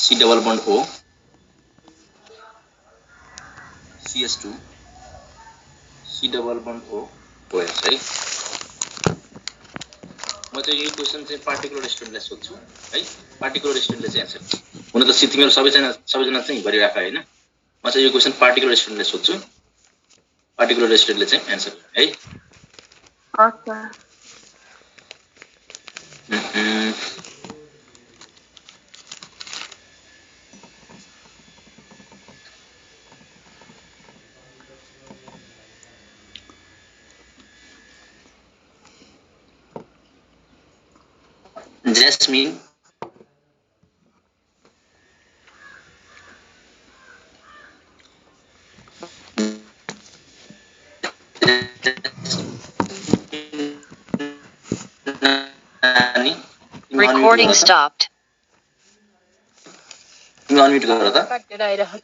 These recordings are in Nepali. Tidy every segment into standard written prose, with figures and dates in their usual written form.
C double bond O, CH2, C double bond O, OH है। म चाहिँ यो क्वेशन चाहिँ पार्टिकुलर स्टुडेन्टलाई सोध्छु है, पार्टिकुलर स्टुडेन्टले चाहिँ एन्सर हुन त तिमीहरू सबैजना चाहिँ गरिराख हैन। म चाहिँ यो क्वेशन पार्टिकुलर स्टुडेन्टलाई सोध्छु, पार्टिकुलर स्टुडेन्टले चाहिँ एन्सर है। अच्छा Jasmine, Recording stopped. तिमी अनम्युट गर त। काटेर आइराछ।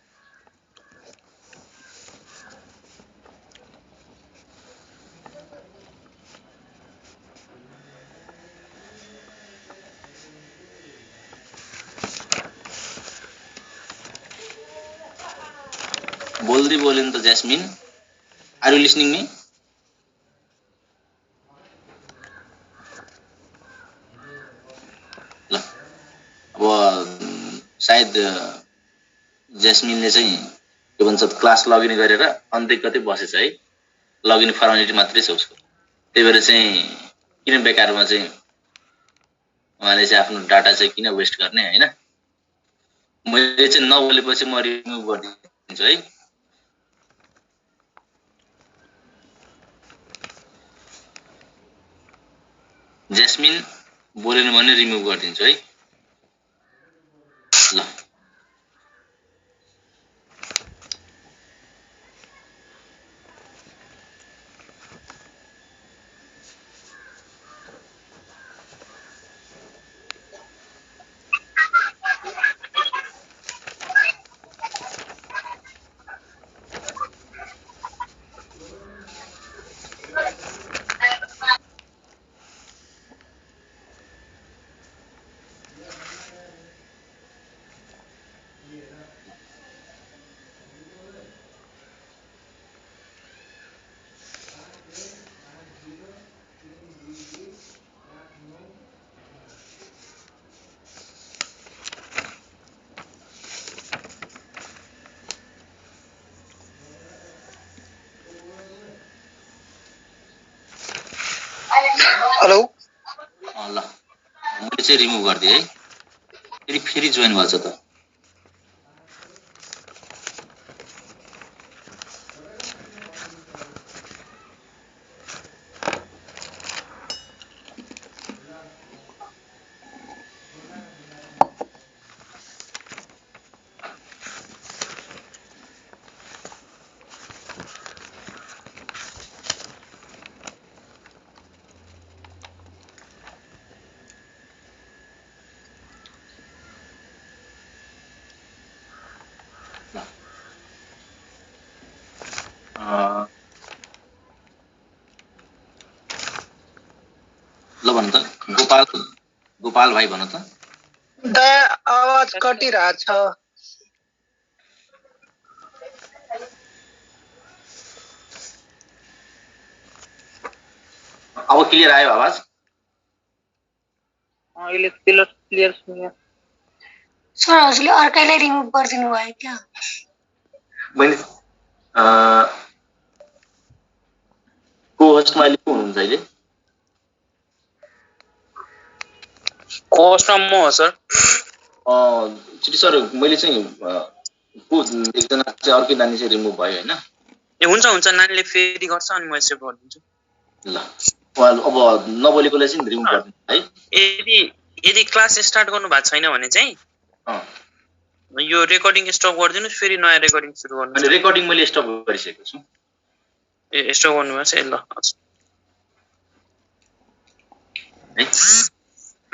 बोल्दै बोल्यो नि त Jasmine. Are you listening me? ल अब सायद ज्यास्मिनले चाहिँ के भन्छ क्लास लगइन गरेर अन्त्य कतै बसेछ है। लगइन फर्मालिटी मात्रै छ उसको। त्यही भएर चाहिँ किन बेकारमा चाहिँ उहाँले चाहिँ आफ्नो डाटा चाहिँ किन वेस्ट गर्ने हैन। मैले चाहिँ नबोलेपछि म रिमुभ गरिदिन्छु है। ज्यास्मिन बोलेन भने रिमुभ गरिदिन्छु है। ल हेलो ल मैले चाहिँ रिमुभ गरिदिए है। फेरि जोइन भएछ त। ल भन त गोपाल भाइ भन त। दया आवाज कटिरहेछ। अब क्लियर आयो आवाज? अहिले क्लियर सुन्यो। सर हजुरले अर्कैलाई रिमुभ गरिदिनु भयो क्या? मैले को होस्टमा अहिले को हुनुहुन्छ अहिले? कोस्टमा म हो सर। चिटी सर मैले चाहिँ को एकजना चाहिँ अर्कै नानी चाहिँ रिमुभ भयो हैन? ए हुन्छ नानीले फेरि गर्छ अनि म सेभ गरिदिन्छु। ल अब नबोलेकोलाई चाहिँ रिमुभ गर्दिनु है। यदि क्लास स्टार्ट गर्नु भएको छैन भने चाहिँ यो रेकर्डिङ स्टप गरिदिनुस्, फेरि नयाँ रेकर्डिङ सुरु गर्नुस्। अनि रेकर्डिङ मैले स्टप गरिसकेको छु। ए स्टप गर्नुभएको छ? ल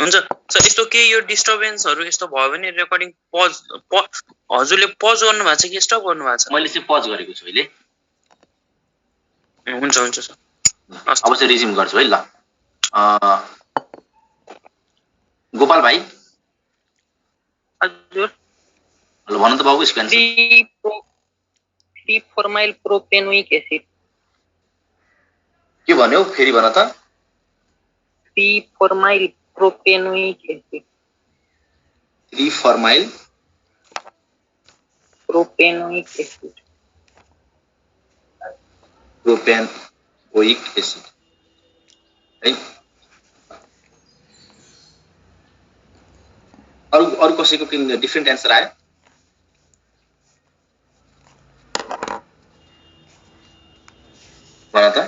हुन्छ सर। यस्तो के यो डिस्टर्बेन्सहरु यस्तो भयो भने रेकर्डिङ पज हजुरले पज गर्नु भएको छ कि स्टप गर्नु भएको छ? मैले चाहिँ पज गरेको छु अहिले। हुन्छ सर। अब चाहिँ रिज्युम गर्छु है। ल गोपाल भाइ हजुर ल भन त बाबु यसको आन्सर 3-4-methyl propanoic acid. के भन्यो फेरि भन त 3-4-methyl propanoic acid. 3-4-methyl Propanoic acid. Propanoic acid है अरु कसैको किन डिफरेन्ट आन्सर आयो भन त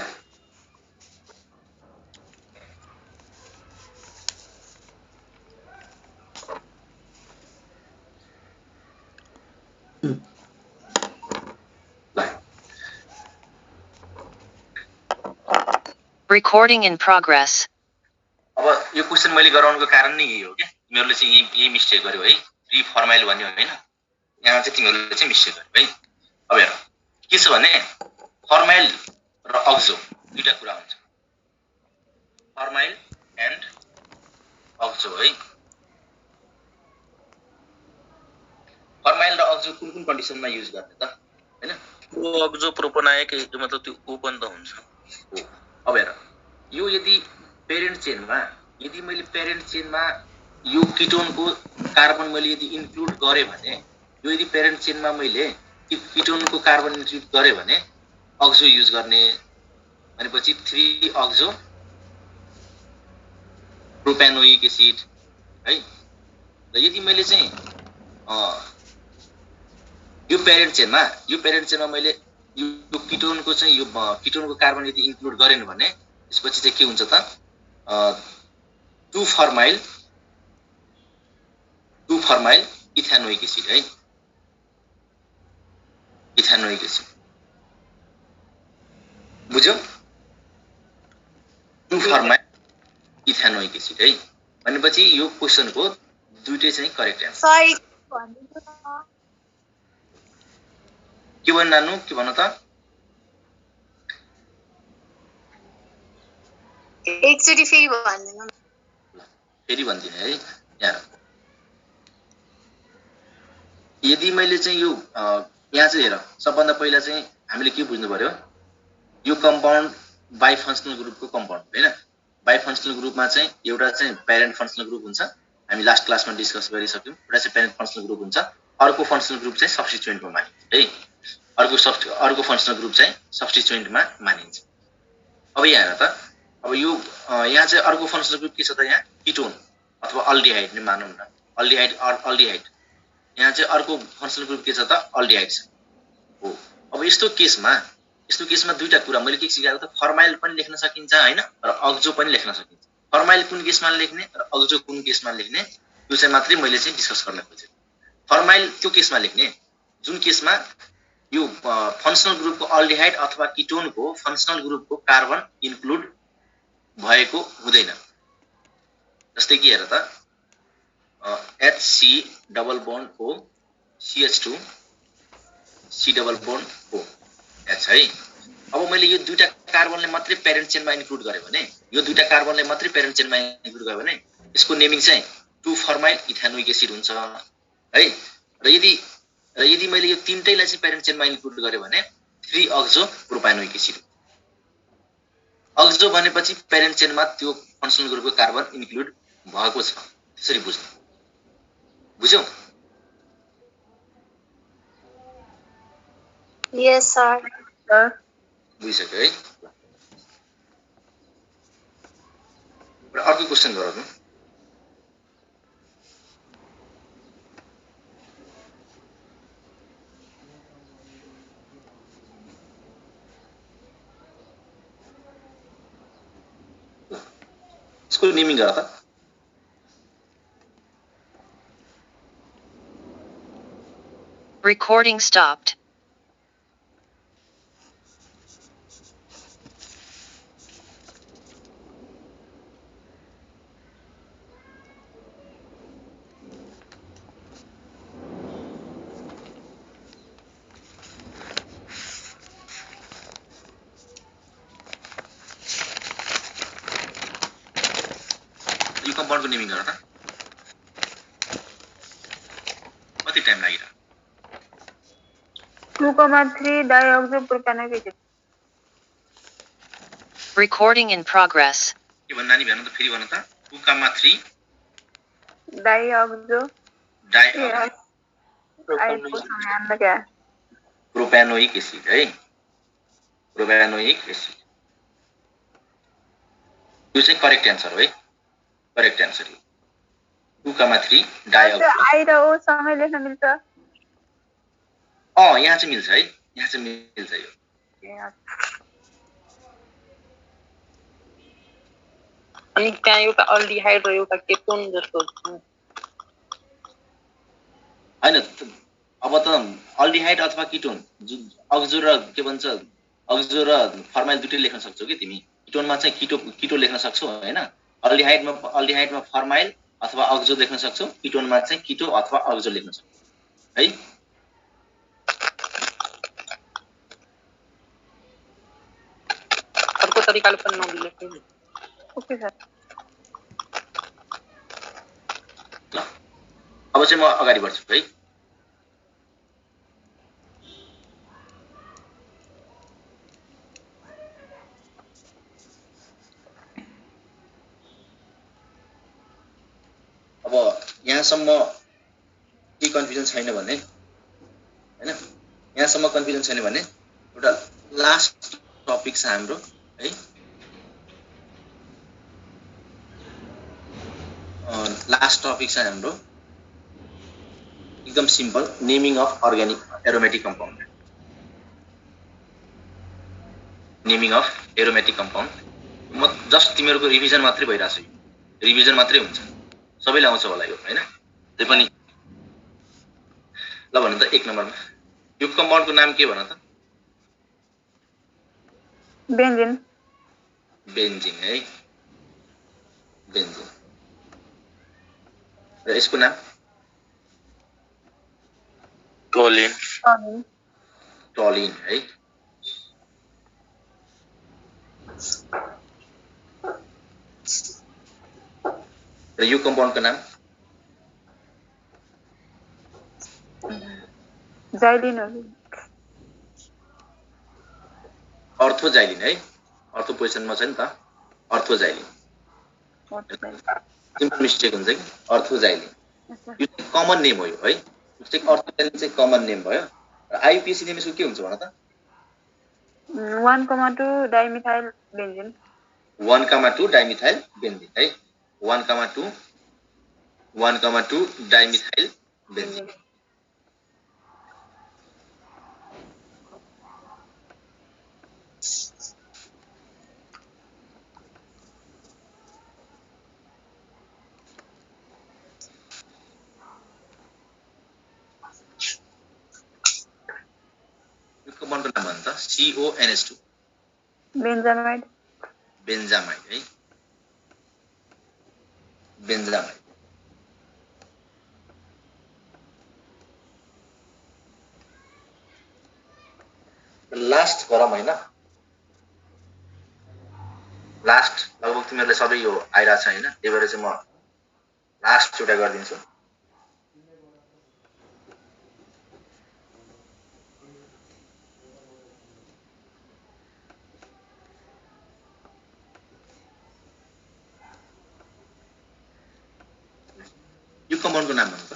Recording in progress. अब यो क्वेशन मैले गराउनुको कारण नै यही हो के तिमीहरुले चाहिँ यही मिस्टेक गर्यो है 3-4-methyl भन्यो हैन यहाँ चाहिँ तिमीहरुले चाहिँ मिस्टेक गर्यो है अब हेर के छ भने फर्माइल र अक्जो दुईटा कुरा हुन्छ फर्माइल एन्ड अक्जो है फर्माइल र अक्जो कुन कुन कन्डिसनमा युज गर्ने त हैन वो अक्जो प्रोपेनोइक मतलब त्यो ओपन त हुन्छ अब हेर यो यदि पेरेन्ट चेनमा यदि मैले पेरेन्ट चेनमा यो किटोनको कार्बन मैले यदि इन्क्लुड गरे भने यो यदि पेरेन्ट चेनमा मैले किटोनको कार्बन इन्क्लुड गरे भने अक्जो युज गर्ने भनेपछि 3 अक्जो प्रोपेनोइक एसिड है र यदि मैले चाहिँ यो पेरेन्ट चेनमा मैले यो किटोनको चाहिँ यो किटोनको कार्बन यदि इन्क्लुड गरेन भने त्यसपछि चाहिँ के हुन्छ त 2-4-methyl इथानोइक एसिड है इथानोइक एसिड बुझ्यौ 2-4-methyl इथानोइक एसिड है भनेपछि यो क्वेशनको दुईटै चाहिँ करेक्ट आन्सर के भन्न नानु के भन्न त एकचोटी फेरि भन्दिनु फेरि भन्दिने है यहाँ यदि मैले चाहिँ यो यहाँ चाहिँ हेर सबभन्दा पहिला चाहिँ हामीले के बुझ्नु पर्यो यो कम्पाउन्ड बाइ फंक्सनल ग्रुपको कम्पाउन्ड हैन बाइ फंक्सनल ग्रुपमा चाहिँ एउटा चाहिँ पेरेन्ट फंक्सनल ग्रुप हुन्छ हामी लास्ट क्लासमा डिस्कस गरिसक्यौं एउटा चाहिँ पेरेन्ट फंक्सनल ग्रुप हुन्छ अर्को फंक्सनल ग्रुप चाहिँ सब्स्टिट्युएन्टमा मानिन्छ है अर्को फंक्सनल ग्रुप चाहिँ सब्स्टिट्युएन्टमा मानिन्छ अब यहाँ हेर त अब यो यहाँ चाहिँ अर्को फंक्सनल ग्रुप के छ त यहाँ किटोन अथवा अल्डिहाइड नै मानौं न अल्डिहाइड यहाँ चाहिँ अर्को फंक्सनल ग्रुप के छ त अल्डिहाइड छ हो अब यस्तो केसमा दुईटा कुरा मैले के सिकाएको त फर्माइल पनि लेख्न सकिन्छ हैन र अक्जो पनि लेख्न सकिन्छ फर्माइल कुन केसमा लेख्ने र अक्जो कुन केसमा लेख्ने यो चाहिँ मात्रै मैले चाहिँ डिस्कस गर्न खोजेँ फर्माइल त्यो केसमा लेख्ने जुन केसमा यो फंक्सनल ग्रुपको अल्डिहाइड अथवा किटोनको फंक्सनल ग्रुपको कार्बन इन्क्लुड भएको हुँदैन जस्तै कि हेर त HC double bond O CH2 C double bond O H है अब मैले यो दुईटा कार्बनले मात्रै पेरेन्ट चेनमा इन्क्लुड गरे भने यो दुईटा कार्बनले मात्रै पेरेन्ट चेनमा इन्क्लुड गरे भने यसको नेमिङ चाहिँ 2-4-methyl इथानोइक एसिड हुन्छ है र यदि मैले यो तीनटैलाई चाहिँ पेरेन्ट चेनमा इन्क्लुड गरे भने 3 अक्जो प्रोपेनोइक एसिड अक्जो भनेपछि पेरेन्ट चेनमा त्यो फंक्सनल ग्रुपको कार्बन इन्क्लुड भएको छ त्यसरी बुझ्यौ यस सर बुझिसक्यो है र अर्को क्वेशन गरौँ इसको नेमिङ गर त Recording stopped. यो कम्पाउन्डको नेमिङ गर त कति टाइम लागिरा 2,3 dioxopropanoic acid Recording in progress. के भन्नु नानी भन्नु त फेरि भन्नु त 2,3 डाइअक्सो प्रोपेनोइक एसिड है प्रोपेनोइक एसिड यो चाहिँ करेक्ट एन्सर हो है करेक्ट एन्सर हो 2,3 डाइअक्सो आई र ओ सँगै लेख्न मिल्छ यहाँ चाहिँ मिल्छ है यहाँ चाहिँ मिल्छ यो अनि त्यहाँ एउटा अल्डिहाइड र एउटा केटोन जस्तो हैन अब त अल्डिहाइड अथवा किटोन अक्जो र के भन्छ अक्जो र फर्माइल दुटै लेख्न सक्छौ कि तिमी किटोनमा चाहिँ किटो लेख्न सक्छौ हैन अल्डिहाइडमा फर्माइल अथवा अक्जो लेख्न सक्छौ किटोनमा चाहिँ किटो अथवा अक्जो लेख्न सक्छौ है अर्को तरिकाले पनि नलेख्नु ओके सर ल अब चाहिँ म अगाडि बढ्छु है अब यहाँसम्म के कन्फ्युजन छैन भने हैन यहाँसम्म कन्फ्युजन छैन भने एउटा लास्ट टपिक छ हाम्रो है लास्ट टपिक छ हाम्रो एकदम simple naming of organic aromatic compound naming of aromatic compound म जस्ट तिमीहरूको रिभिजन मात्रै भइरहेछ रिभिजन मात्रै हुन्छ सबैले आउँछ होला यो हैन त्यही पनि ल भन्नु त 1 नम्बरमा यो कम्पाउन्डको नाम के भन त बेन्जिन बेन्जिन है बेन्जिन र यसको नाम टोलिन टोलिन है र यो कम्पाउन्डको नाम जाइलिन अर्थोजाइलिन है अर्थो पोजिसनमा छ नि त अर्थोजाइलिन सिम्पल मिस्टेक हुन्छ कि अर्थोजाइलिन यो चाहिँ कमन नेम हो यो है यो चाहिँ अर्थोजाइलिन चाहिँ कमन नेम भयो र आइयुपिएसी नेम यसको के हुन्छ भन त 1,2 डाइमिथाइल बेन्जिन 1,2 डाइमिथाइल बेन्जिन है 1,2 डाइमिथाइल बेन्जिन यो कम्पाउन्डको नाम भन्छ CONH2 बेन्जामाइड बेन्जामाइड है बेन्जामाइड लास्ट गरौँ हैन लास्ट लगभग तिमीहरुले सबै यो आइराछ हैन त्यही भएर चाहिँ म लास्ट चोटा गर्दिन्छु यो कम्पाउन्डको नाम भन्छ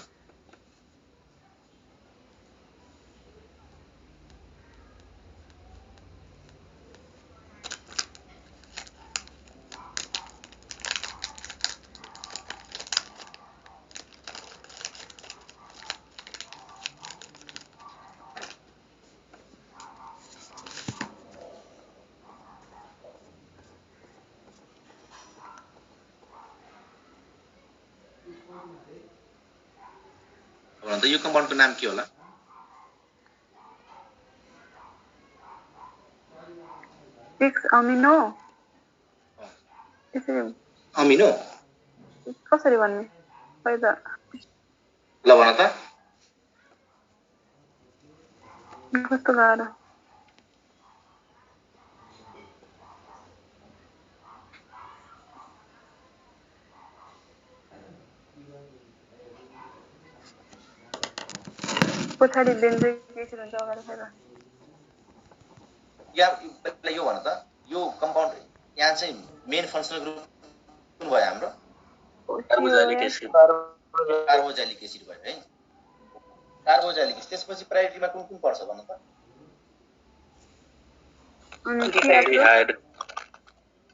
भन्दा यो कम्पाउन्डको नाम के होला 6 अमिनो अमिनो कसरी भन्ने खै त ल भन त कस्तो गाह्रो पछाडि बेन्जोइक एसिड हुन्छ अगाडि फाइदा या पहिला यो भन त यो कम्पाउन्ड यहाँ चाहिँ मेन फङ्सनल ग्रुप कुन भयो हाम्रो कार्बोजाइलिक एसिड कार्बोजाइलिक एसिड भयो है कार्बोजाइलिक एसिड त्यसपछि प्रायोरिटीमा कुन कुन पर्छ भन त एल्डिहाइड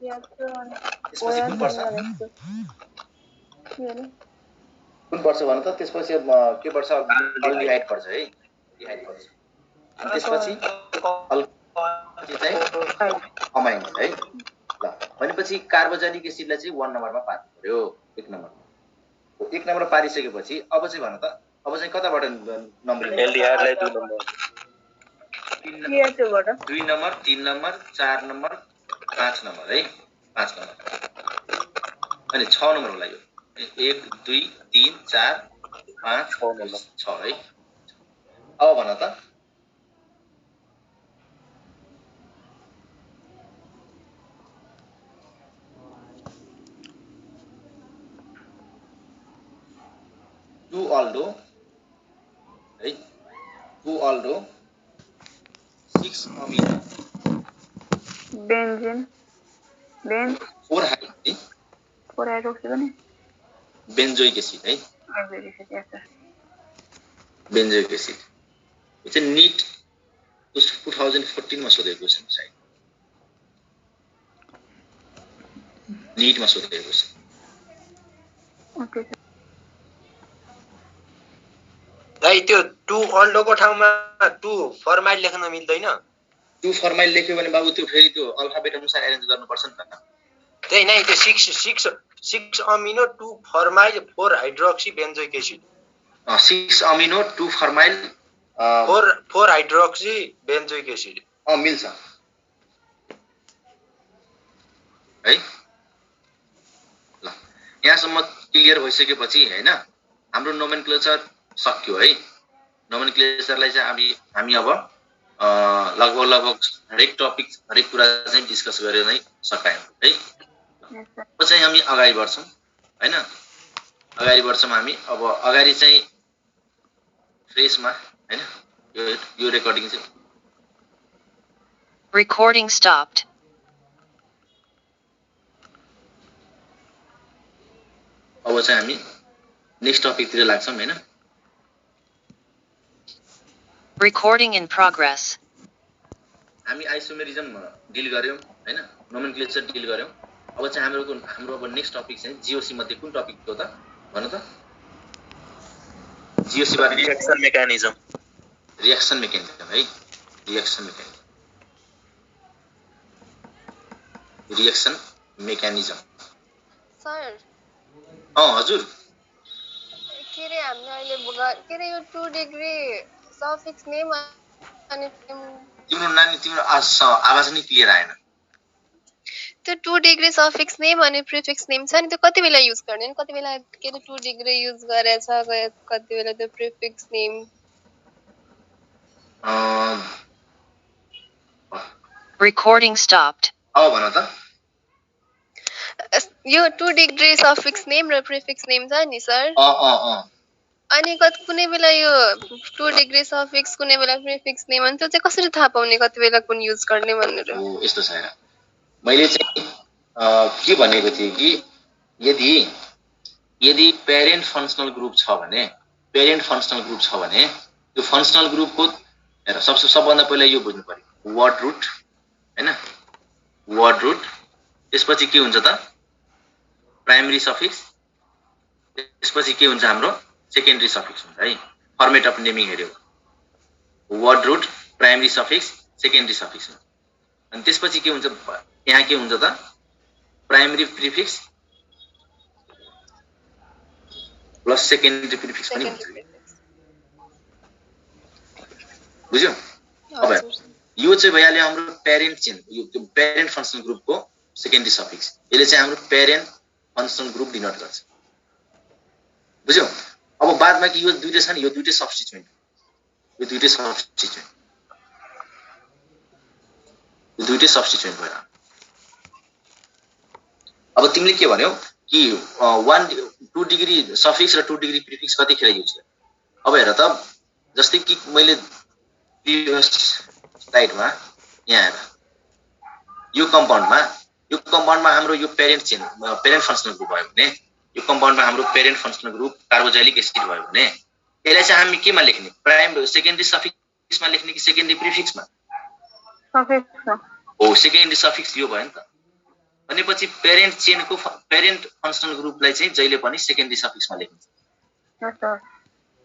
त्यसपछि कुन पर्छ कुन पर्छ भन त त्यसपछि के पर्छ अल्डिहाइड पर्छ है अल्डिहाइड पर्छ त्यसपछि अमाइन है ल भनेपछि कार्बोजाइलिक एसिडलाई चाहिँ 1 नम्बरमा पार्नु पर्यो 1 नम्बर पारिसकेपछि अब चाहिँ भन त अब चाहिँ कताबाट नम्बर एल्डिहाइडलाई 2 number 2 number 3 number 4 number 5 number है 5 नम्बर अनि 6 नम्बर होला यो 1 2 3 4 5 6 है अब भन त टू अल्डो है 2 अल्डो 6 अमिनो बेन्जिन 4 हाइड्रोक्सी 4 हाइड्रोक्सी पनि बेन्जोइक एसिड है बेन्जोइक एसिड यो चाहिँ नीट 2014 मा सोधेको छ सायद नीटमा सोधेको छ ओके दाइ त्यो 2 अल्डोको ठाउँमा 2 फर्माइल लेख्न मिल्दैन 2 फर्माइल लेख्यो भने बाबु त्यो फेरि त्यो अल्फाबेट अनुसार एरेन्ज गर्नुपर्छ नि त त्यही नै त्यो 6 amino 2 फर्माइल 4 hydroxy बेन्जोइक acid 6 amino 2 फर्माइल 4 hydroxy बेन्जोइक acid मिल्छ है ल यहाँसम्म क्लियर भइसकेपछि हैन हाम्रो नोमेनक्लेचर सक्यो है नोमेनक्लेचरलाई चाहिँ हामी अब लगभग हरेक टपिक हरेक कुरा चाहिँ डिस्कस गरेर नै सकायौं है अब चाहिँ हामी अगाडि बढ्छौं हैन अगाडि बढ्छौं हामी अब अगाडि चाहिँ फ्रेसमा हैन यो रेकर्डिङ चाहिँ Recording stopped. अब चाहिँ हामी नेक्स्ट टपिकतिर लाग्छौं हैन Recording in progress. हामी आइसोमेरिजम डिल गर्यौं हैन नोमेनक्लेचर डिल गर्यौं अब चाहिँ हाम्रो अब नेक्स्ट टपिक चाहिँ जीओसी मध्ये कुन टपिक हो त भन त जीओसी बारे रिएक्सन मेकानिजम है रिएक्सन मेकानिजम सर हजुर के रे हामीले अहिले के रे यो 2 डिग्री सफिक्स नेम अनि तिम्रो नानी तिम्रो आवाज नै क्लियर आएन त्यो 2 डिग्री सफिक्स नेम अनि प्रिफिक्स नेम छ नि त्यो कति बेला युज गर्ने नि कति बेला के रे 2 डिग्री युज गरेछ कति बेला त्यो प्रिफिक्स नेम Recording stopped. अब भन त यो 2 डिग्री सफिक्स नेम र प्रिफिक्स नेम छ नि सर अनि कुनै बेला यो 2 डिग्री सफिक्स कुनै बेला प्रिफिक्स नेम अनि त्यो चाहिँ कसरी थाहा पाउने कति बेला कुन युज गर्ने भनेर यस्तो छ हैन मैले चाहिँ के भनेको थिए कि यदि पेरेन्ट फंक्शनल ग्रुप छ भने त्यो फंक्शनल ग्रुपको हेर सबभन्दा पहिला यो बुझ्नु पर्यो वर्ड रुट त्यसपछि के हुन्छ त प्राइमरी सफिक्स त्यसपछि के हुन्छ हाम्रो सेकेन्डरी सफिक्स हुन्छ है फर्मेट अफ नेमिङ हेर्यो word root primary suffix secondary suffix अनि त्यसपछि के हुन्छ यहाँ के हुन्छ त primary prefix plus secondary prefix पनि हुन्छ बुझ्यौ अब यो चाहिँ भइहाल्यो हाम्रो पेरेन्ट फंक्शनल ग्रुपको सेकेन्डरी सफिक्स यसले चाहिँ हाम्रो पेरेन्ट फंक्शनल ग्रुप डिनोट गर्छ बुझ्यौ अब बादमा कि यो दुईटै छ नि यो दुईटै सब्स्टिट्युएन्ट भयो अब तिमीले के भन्यौ कि 2 डिग्री सफिक्स र 2 डिग्री प्रिफिक्स कतिखेर युज गर्छ अब हेर त जस्तै कि मैले प्रिभियस स्लाइडमा यहाँ हेर यो कम्पाउन्डमा हाम्रो यो पेरेन्ट फङ्सनल ग्रुप भयो भने यो कम्पाउन्डमा हाम्रो parent functional group carboxylic acid भयो भने यसलाई चाहिँ हामी केमा लेख्ने प्राइमरी सेकेन्डरी सफिक्समा लेख्ने कि सेकेन्डरी प्रिफिक्समा सफिक्समा हो सेकेन्डरी सफिक्स यो भयो नि त भनेपछि पेरेन्ट चेनको पेरेन्ट फङ्सनल ग्रुपलाई चाहिँ जहिले पनि सेकेन्डरी सफिक्समा लेख्न्छ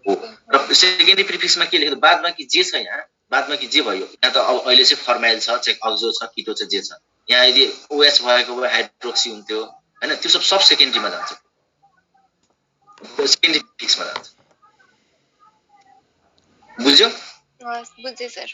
हो र सेकेन्डरी प्रिफिक्समा के लेख्नु बादमा कि जे छ यहाँ बादमा कि जे भयो यहाँ त अब अहिले चाहिँ फर्माइल छ चेक अक्जो छ किटो छ जे छ यहाँ यदि ओएच भएको भए हाइड्रोक्सी हुन्थ्यो हैन त्यो सब सेकेन्डरीमा जान्छ सेकेन्डरी प्रिफिक्समा जान्छ बुझ्यो बुझे सर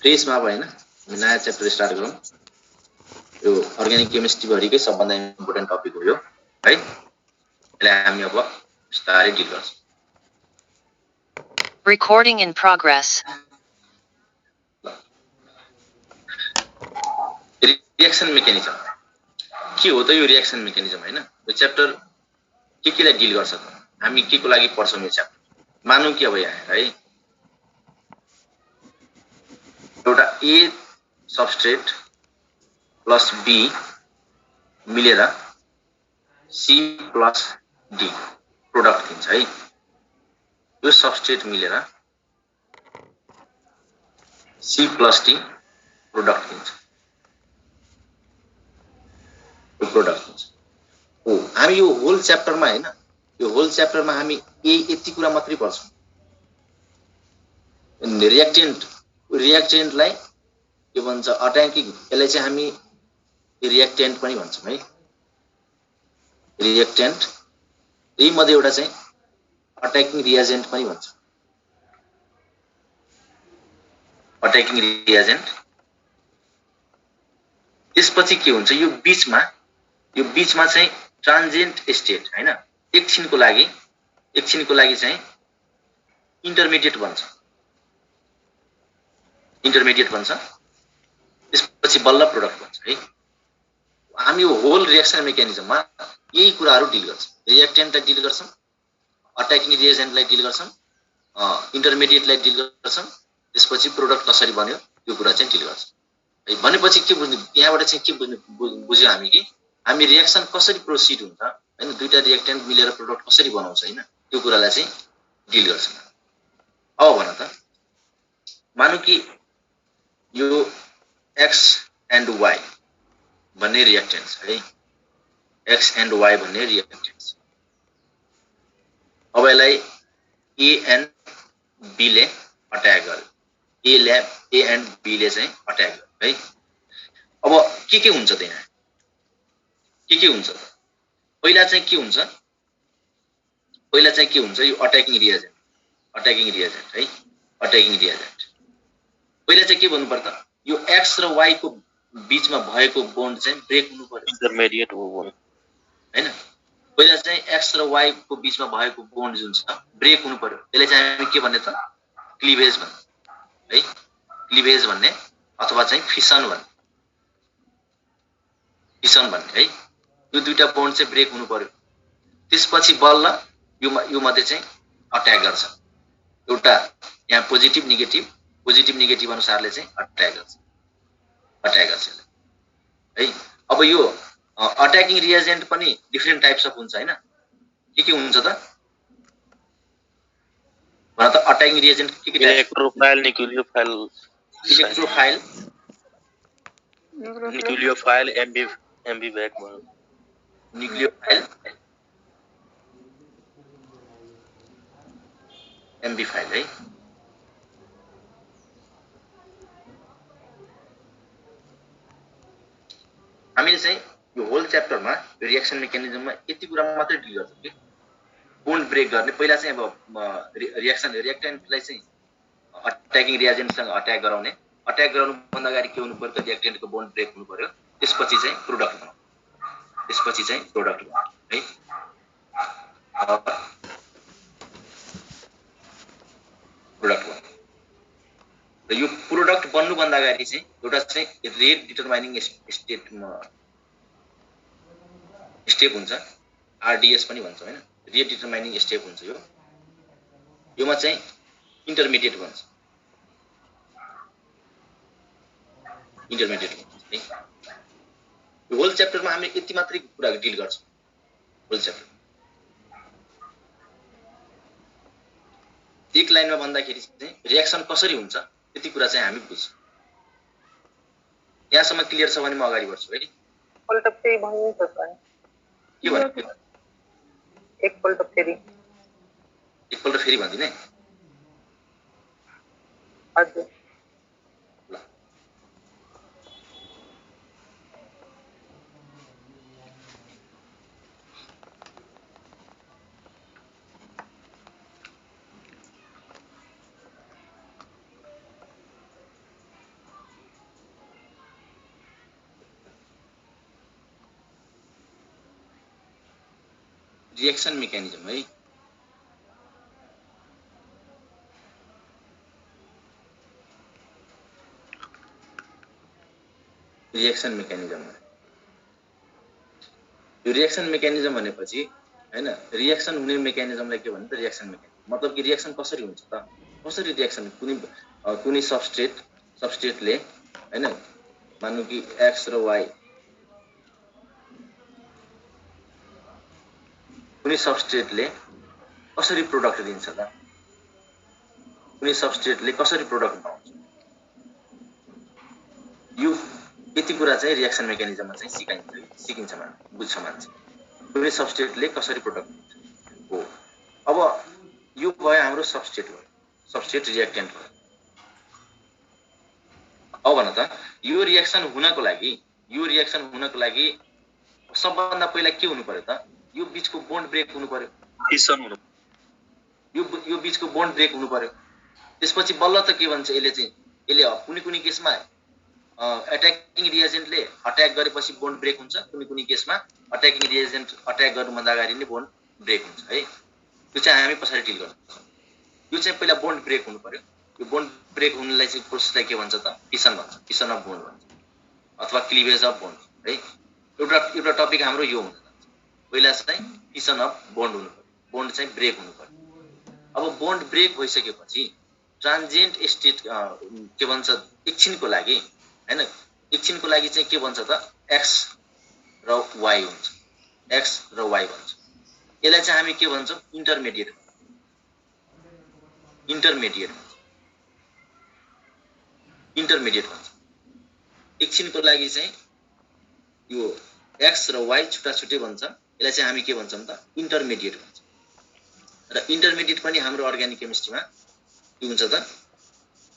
फ्रेसमा अब हैन नयाँ च्याप्टर स्टार्ट गरौँ यो अर्ग्यानिक केमिस्ट्री भरिकै सबभन्दा इम्पोर्टेन्ट टपिक हो यो है यसलाई हामी अब बिस्तारै डिल गर्छौँ Recording in progress. Reaction mechanism के हो त यो रिएक्सन मेकानिजम हैन यो च्याप्टर केलाई डिल गर्छ त हामी केको लागि पढ्छौँ यो च्याप्टर मानौँ कि अब यहाँ है एउटा ए सबस्ट्रेट प्लस बी मिलेर सी प्लस डी प्रोडक्ट दिन्छ है यो सबस्ट्रेट मिलेर सी प्लस डी प्रोडक्ट दिन्छ यो प्रोडक्ट दिन्छ हो हामी यो होल च्याप्टरमा हैन यो होल च्याप्टरमा हामी यति कुरा मात्रै पढ्छौँ रिएक्टेन्टलाई के भन्छ अट्याकिङ यसलाई चाहिँ हामी रिएक्टेन्ट पनि भन्छौँ है रिएक्टेन्ट यही मध्ये एउटा चाहिँ अट्याकिङ रिएजेन्ट पनि भन्छ अट्याकिङ रिएजेन्ट त्यसपछि के हुन्छ यो बीचमा चाहिँ ट्रान्जिएन्ट स्टेट हैन एकछिनको लागि चाहिँ इन्टरमिडिएट बन्छ त्यसपछि बल्ल प्रोडक्ट बन्छ है हामी यो होल रिएक्सन मेकानिजममा यही कुराहरू डिल गर्छौँ रिएक्टेन्टलाई डिल गर्छौँ अट्याकिङ रिएजेन्टलाई डिल गर्छौँ इन्टरमिडिएटलाई डिल गर्छौँ त्यसपछि प्रोडक्ट कसरी बन्यो यो कुरा चाहिँ डिल गर्छौँ है भनेपछि के बुझ्नु यहाँबाट चाहिँ के बुझ्यो हामी कि हामी रिएक्सन कसरी प्रोसिड हुन्छ हैन दुईटा रिएक्टेन्ट मिलेर प्रोडक्ट कसरी बनाउँछ हैन त्यो कुरालाई चाहिँ डिल गर्छौँ अब भन त मानौँ कि यो एक्स एन्ड वाई भन्ने रिएक्टेन्ट छ है एक्स एन्ड वाई भन्ने रिएक्टेन्ट छ अब यसलाई ए एन्ड बी ले अट्याक गर्यो ए एन्ड बी ले चाहिँ अट्याक गर्यो है अब के हुन्छ त यहाँ के हुन्छ त पहिला चाहिँ के हुन्छ यो अट्याकिङ रिएजेन्ट है अट्याकिङ रिएजेन्ट पहिला चाहिँ के भन्नु पर्छ यो एक्स र वाई को बीचमा भएको बोन्ड चाहिँ ब्रेक हुनु पर्यो इन्टरमिडिएट हो बोन्ड हैन पहिला चाहिँ एक्स र वाई को बीचमा भएको बोन्ड जुन छ ब्रेक हुनु पर्यो त्यसले चाहिँ हामी के भन्ने त क्लिभेज भन्ने है क्लिभेज भन्ने अथवा चाहिँ फिसन भन्ने है यो दुईटा बोन्ड चाहिँ ब्रेक हुनु पर्यो त्यसपछि बल्ल यो मध्ये चाहिँ अट्याक गर्छ एउटा यहाँ पोजिटिभ नेगेटिभ अनुसारले चाहिँ अट्याक गर्छ है अब यो अट्याकिङ रिएजेन्ट पनि डिफरेन्ट टाइप्स अफ हुन्छ हैन के हुन्छ त भन त अट्याकिङ रिएजेन्ट के इलेक्ट्रोफाइल न्यूक्लियोफाइल एमबी बैक भयो न्यूक्लियोफाइल एमबी फाइल है हामीले चाहिँ यो होल च्याप्टरमा रिएक्सन मेकानिजममा यति कुरा मात्रै डिल गर्छौँ कि बोन्ड ब्रेक गर्ने पहिला चाहिँ अब रिएक्टेन्टलाई चाहिँ अट्याकिङ रिएजेन्टसँग अट्याक गराउनु भन्दा अगाडि के हुनु पर्यो रिएक्टेन्टको बोन्ड ब्रेक हुनु पर्यो त्यसपछि चाहिँ प्रोडक्ट बनाउनु है। प्रोडक्ट बन्छ र यो प्रोडक्ट बन्नुभन्दा अगाडि चाहिँ एउटा चाहिँ रेट डिटरमाइनिङ स्टेप हुन्छ, आरडीएस पनि भन्छ हैन, रेट डिटरमाइनिङ स्टेप हुन्छ यो। योमा चाहिँ इन्टरमिडिएट भन्छ, इन्टरमिडिएट भन्छ है। यो होल च्याप्टरमा हामीले यति मात्रै कुरा डिल गर्छौं, होल च्याप्टर। एक लाइनमा भन्दाखेरि चाहिँ रिएक्सन कसरी हुन्छ त्यति कुरा चाहिँ हामी बुझ्छौं। यहाँसम्म क्लियर छ भने म अगाडि बढ्छु है। एकपल्ट फेरि भन्नुहुन्छ सर? के भन्नु? एकपल्ट फेरि भन्दिने? हजुर। रिएक्सन मेकानिजम है। रिएक्सन मेकानिजम, यो रिएक्सन मेकानिजम भनेपछि हैन, रिएक्सन हुने मेकानिजमलाई के भन्छ? रिएक्सन मेकानिजम मतलब कि रिएक्सन कसरी हुन्छ त? कसरी रिएक्सन कुनै सबस्ट्रेटले हैन, मान्नु कि एक्स र वाई, कुनै सबस्ट्रेटले कसरी प्रोडक्ट दिन्छ त? कुनै सबस्ट्रेटले कसरी प्रोडक्ट बनाउँछ? यो यति कुरा चाहिँ रिएक्सन मेकानिजममा चाहिँ सिकिन्छ बुझ्छ मान्छे। कुनै सबस्ट्रेटले कसरी प्रोडक्ट दिन्छ हो। अब यो भयो हाम्रो सबस्ट्रेट हो, सबस्ट्रेट रिएक्टेन्ट हो। अब भन त यो रिएक्सन हुनको लागि सबभन्दा पहिला के हुनु पर्यो त? यो बीचको बोन्ड ब्रेक हुनु पर्यो, फिसन हुनु, यो बीचको बोन्ड ब्रेक हुनु पर्यो। त्यसपछि बल्ल त के भन्छ यसले कुनै केसमा अट्याकिङ रिएजेन्टले अट्याक गरेपछि बोन्ड ब्रेक हुन्छ, कुनै केसमा अट्याकिङ रिएजेन्ट अट्याक गर्नुभन्दा अगाडि नै बोन्ड ब्रेक हुन्छ है। त्यो चाहिँ हामी पछाडि डिल गर्छौं। यो चाहिँ पहिला बोन्ड ब्रेक हुनु पर्यो। यो बोन्ड ब्रेक हुनलाई चाहिँ प्रोसेसलाई के भन्छ त? फिसन भन्छ, फिसन अफ बोन्ड भन्छ अथवा क्लिभेज अफ बोन्ड है। एउटा टपिक हाम्रो यो हुन्छ। पहिला चाहिँ फिसन अफ बोन्ड हुनु पर्यो, बोन्ड चाहिँ ब्रेक हुनु पर्यो। अब बोन्ड ब्रेक भइसकेपछि ट्रान्जिएन्ट स्टेट के भन्छ एकछिनको लागि हैन, एकछिनको लागि चाहिँ के भन्छ त? एक्स र वाई हुन्छ, एक्स र वाई भन्छ। यसलाई चाहिँ हामी के भन्छौं? इन्टरमिडिएट भन्छ। एकछिनको लागि चाहिँ यो एक्स र वाई छुट्टा छुट्टै भन्छ। यसलाई चाहिँ हामी के भन्छौं त? इन्टरमिडिएट भन्छ। र इन्टरमिडिएट पनि हाम्रो अर्ग्यानिक केमिस्ट्रीमा के हुन्छ त?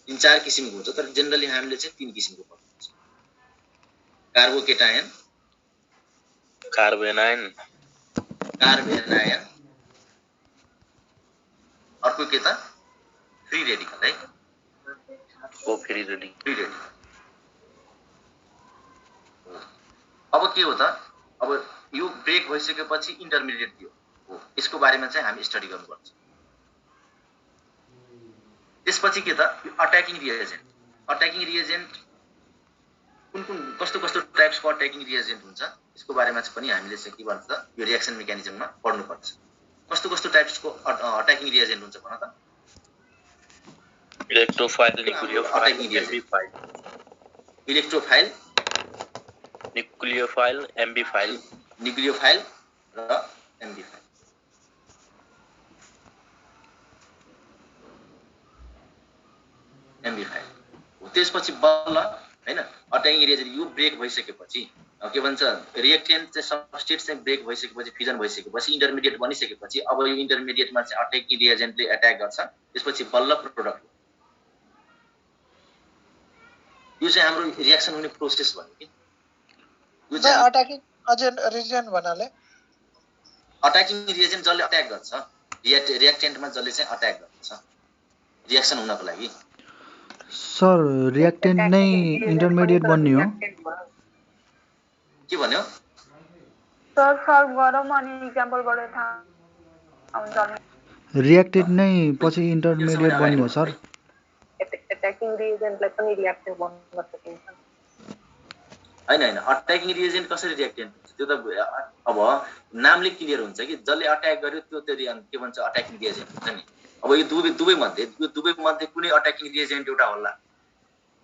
3-4 किसिमको हुन्छ, तर जनरली हामीले चाहिँ 3 किसिमको पढ्छौं। कार्बोकेटायन, कार्बेनायन, अर्को के त? फ्री रेडिकल है। Free radical. अब के हो त? अब यो ब्रेक भइसकेपछि इन्टरमिडिएट दियो हो, यसको बारेमा चाहिँ हामी स्टडी गर्नुपर्छ। त्यसपछि के त? यो अट्याकिङ रिएजेन्ट कुन कस्तो टाइप्सको अट्याकिङ रिएजेन्ट हुन्छ यसको बारेमा चाहिँ पनि हामीले चाहिँ के भन्छ त? यो रिएक्सन मेकानिजममा पढ्नुपर्छ। कस्तो टाइप्सको अट्याकिङ रिएजेन्ट हुन्छ भन त? इलेक्ट्रोफाइल, न्युक्लियोफाइल र एम्बिफाइल। त्यसपछि बल्ल हैन अट्याकिङ रिएजेन्ट यो ब्रेक भइसकेपछि के भन्छ? रिएक्टेन्ट चाहिँ सबस्ट्रेट चाहिँ ब्रेक भइसकेपछि, फिजन भइसकेपछि, इन्टरमिडिएट बनिसकेपछि अब यो इन्टरमिडिएटमा चाहिँ अट्याकिङ रिएजेन्टले अट्याक गर्छ। त्यसपछि बल्ल प्रोडक्ट। यो चाहिँ हाम्रो रिएक्सन हुने प्रोसेस भन्यो कि। यो चाहिँ अट्याकिङ रिएजेन्ट भन्नाले अट्याकिङ रिएजेन्ट जसले अट्याक गर्छ, रिएक्टेन्टमा जसले चाहिँ अट्याक गर्छ रिएक्सन हुनको लागि। सर रिएक्टेन्ट नै इन्टरमिडिएट बन्ने हो? के भन्यो? सर सल्भ गरौँ अनि इक्जाम्पलबाट थाहा हुन्छ। रियाक्टेड नै पछि इन्टरमिडिएट बन्ने हो सर। एट्याकिङ रिएजेन्टलाई पनि रियाक्टेन्ट भन्न सकिन्छ। होइन अट्याकिङ रिएजेन्ट कसरी रियाक्टेन्ट हुन्छ त्यो त अब नामले क्लियर हुन्छ कि जसले अट्याक गर्यो त्यो के भन्छ अट्याकिङ रिएजेन्ट हुन्छ नि। अब यो दुवै मध्ये कुनै अट्याकिङ रिएजेन्ट एउटा होला।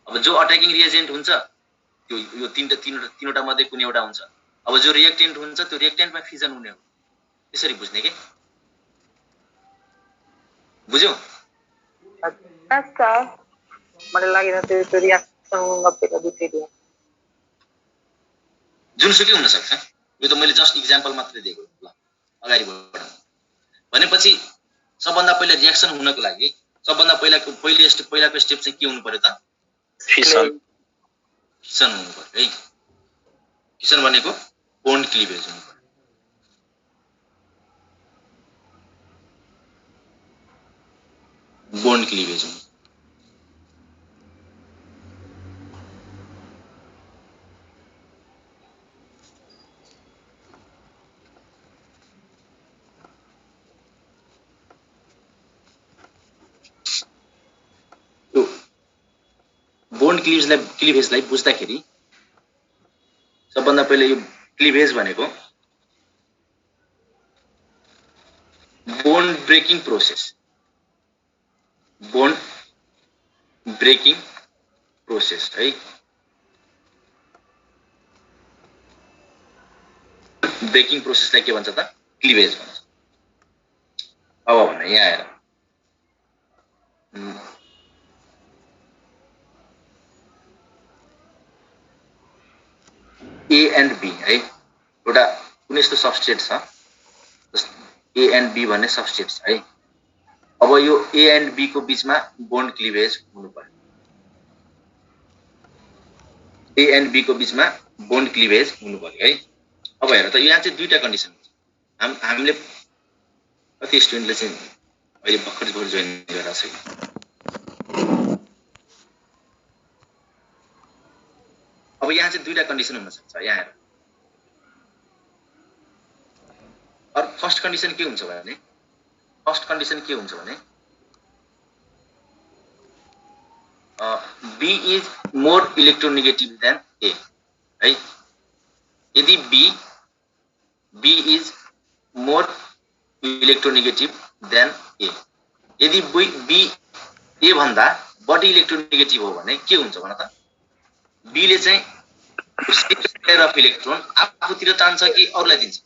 अब जो अट्याकिङ रिएजेन्ट हुन्छ त्यो यो तीनवटा मध्ये कुनै एउटा हुन्छ। अब जो रिएक्टेन्ट हुन्छ त्यो रिएक्टेन्टमा फ्युजन हुने हो। त्यसरी बुझ्ने के बुझ्यौ? अच्छा मलाई लागिरहेको त्यो रियाक्सन नपेर दुईटै जुनसुकै हुन सक्छ। यो त मैले जस्ट इक्जाम्पल मात्रै दिएको। ल अगाडि बढौँ भनेपछि सबभन्दा पहिला रियाक्सन हुनको लागि सबभन्दा पहिलाको स्टेप चाहिँ के हुनु पर्यो त? फिसन हुनु पर्यो है। फिसन भनेको बोन्ड क्लिभेज हुनु पर्यो। बोन्ड क्लिभेज हुनु। बोन्ड क्लिभेजलाई बुझ्दाखेरि सबभन्दा पहिले यो क्लिभेज भनेको bond breaking process. Bond breaking process है। ब्रेकिङ प्रोसेसलाई के भन्छ त? क्लिभेज भन्छ। अब भने यहाँ आएर ए एन्ड बी है एउटा कुनै यस्तो सबस्ट्रेट छ ए एन्ड बी भन्ने सबस्ट्रेट छ है। अब यो ए एन्ड बी को बीचमा बोन्ड क्लिभेज हुनु पर्यो। ए एन्ड बी को बीचमा बोन्ड क्लिभेज हुनु पर्यो है। अब हेर त यहाँ चाहिँ दुईटा कन्डिसन हुन्छ। हामीले कति स्टुडेन्टले चाहिँ अहिले भर्खर जोइन गरेर छ। अब यहाँ चाहिँ दुईटा कन्डिसन हुन सक्छ। यहाँ हेर और फर्स्ट कन्डिसन के हुन्छ भने B is more electronegative than A है। यदि B is more electronegative than A, यदि बी ए भन्दा बढी इलेक्ट्रोनेगेटिभ हो भने के हुन्छ भन त? बी ले चाहिँ पेयर अफ इलेक्ट्रोन आफूतिर तान्छ कि अरूलाई दिन्छ?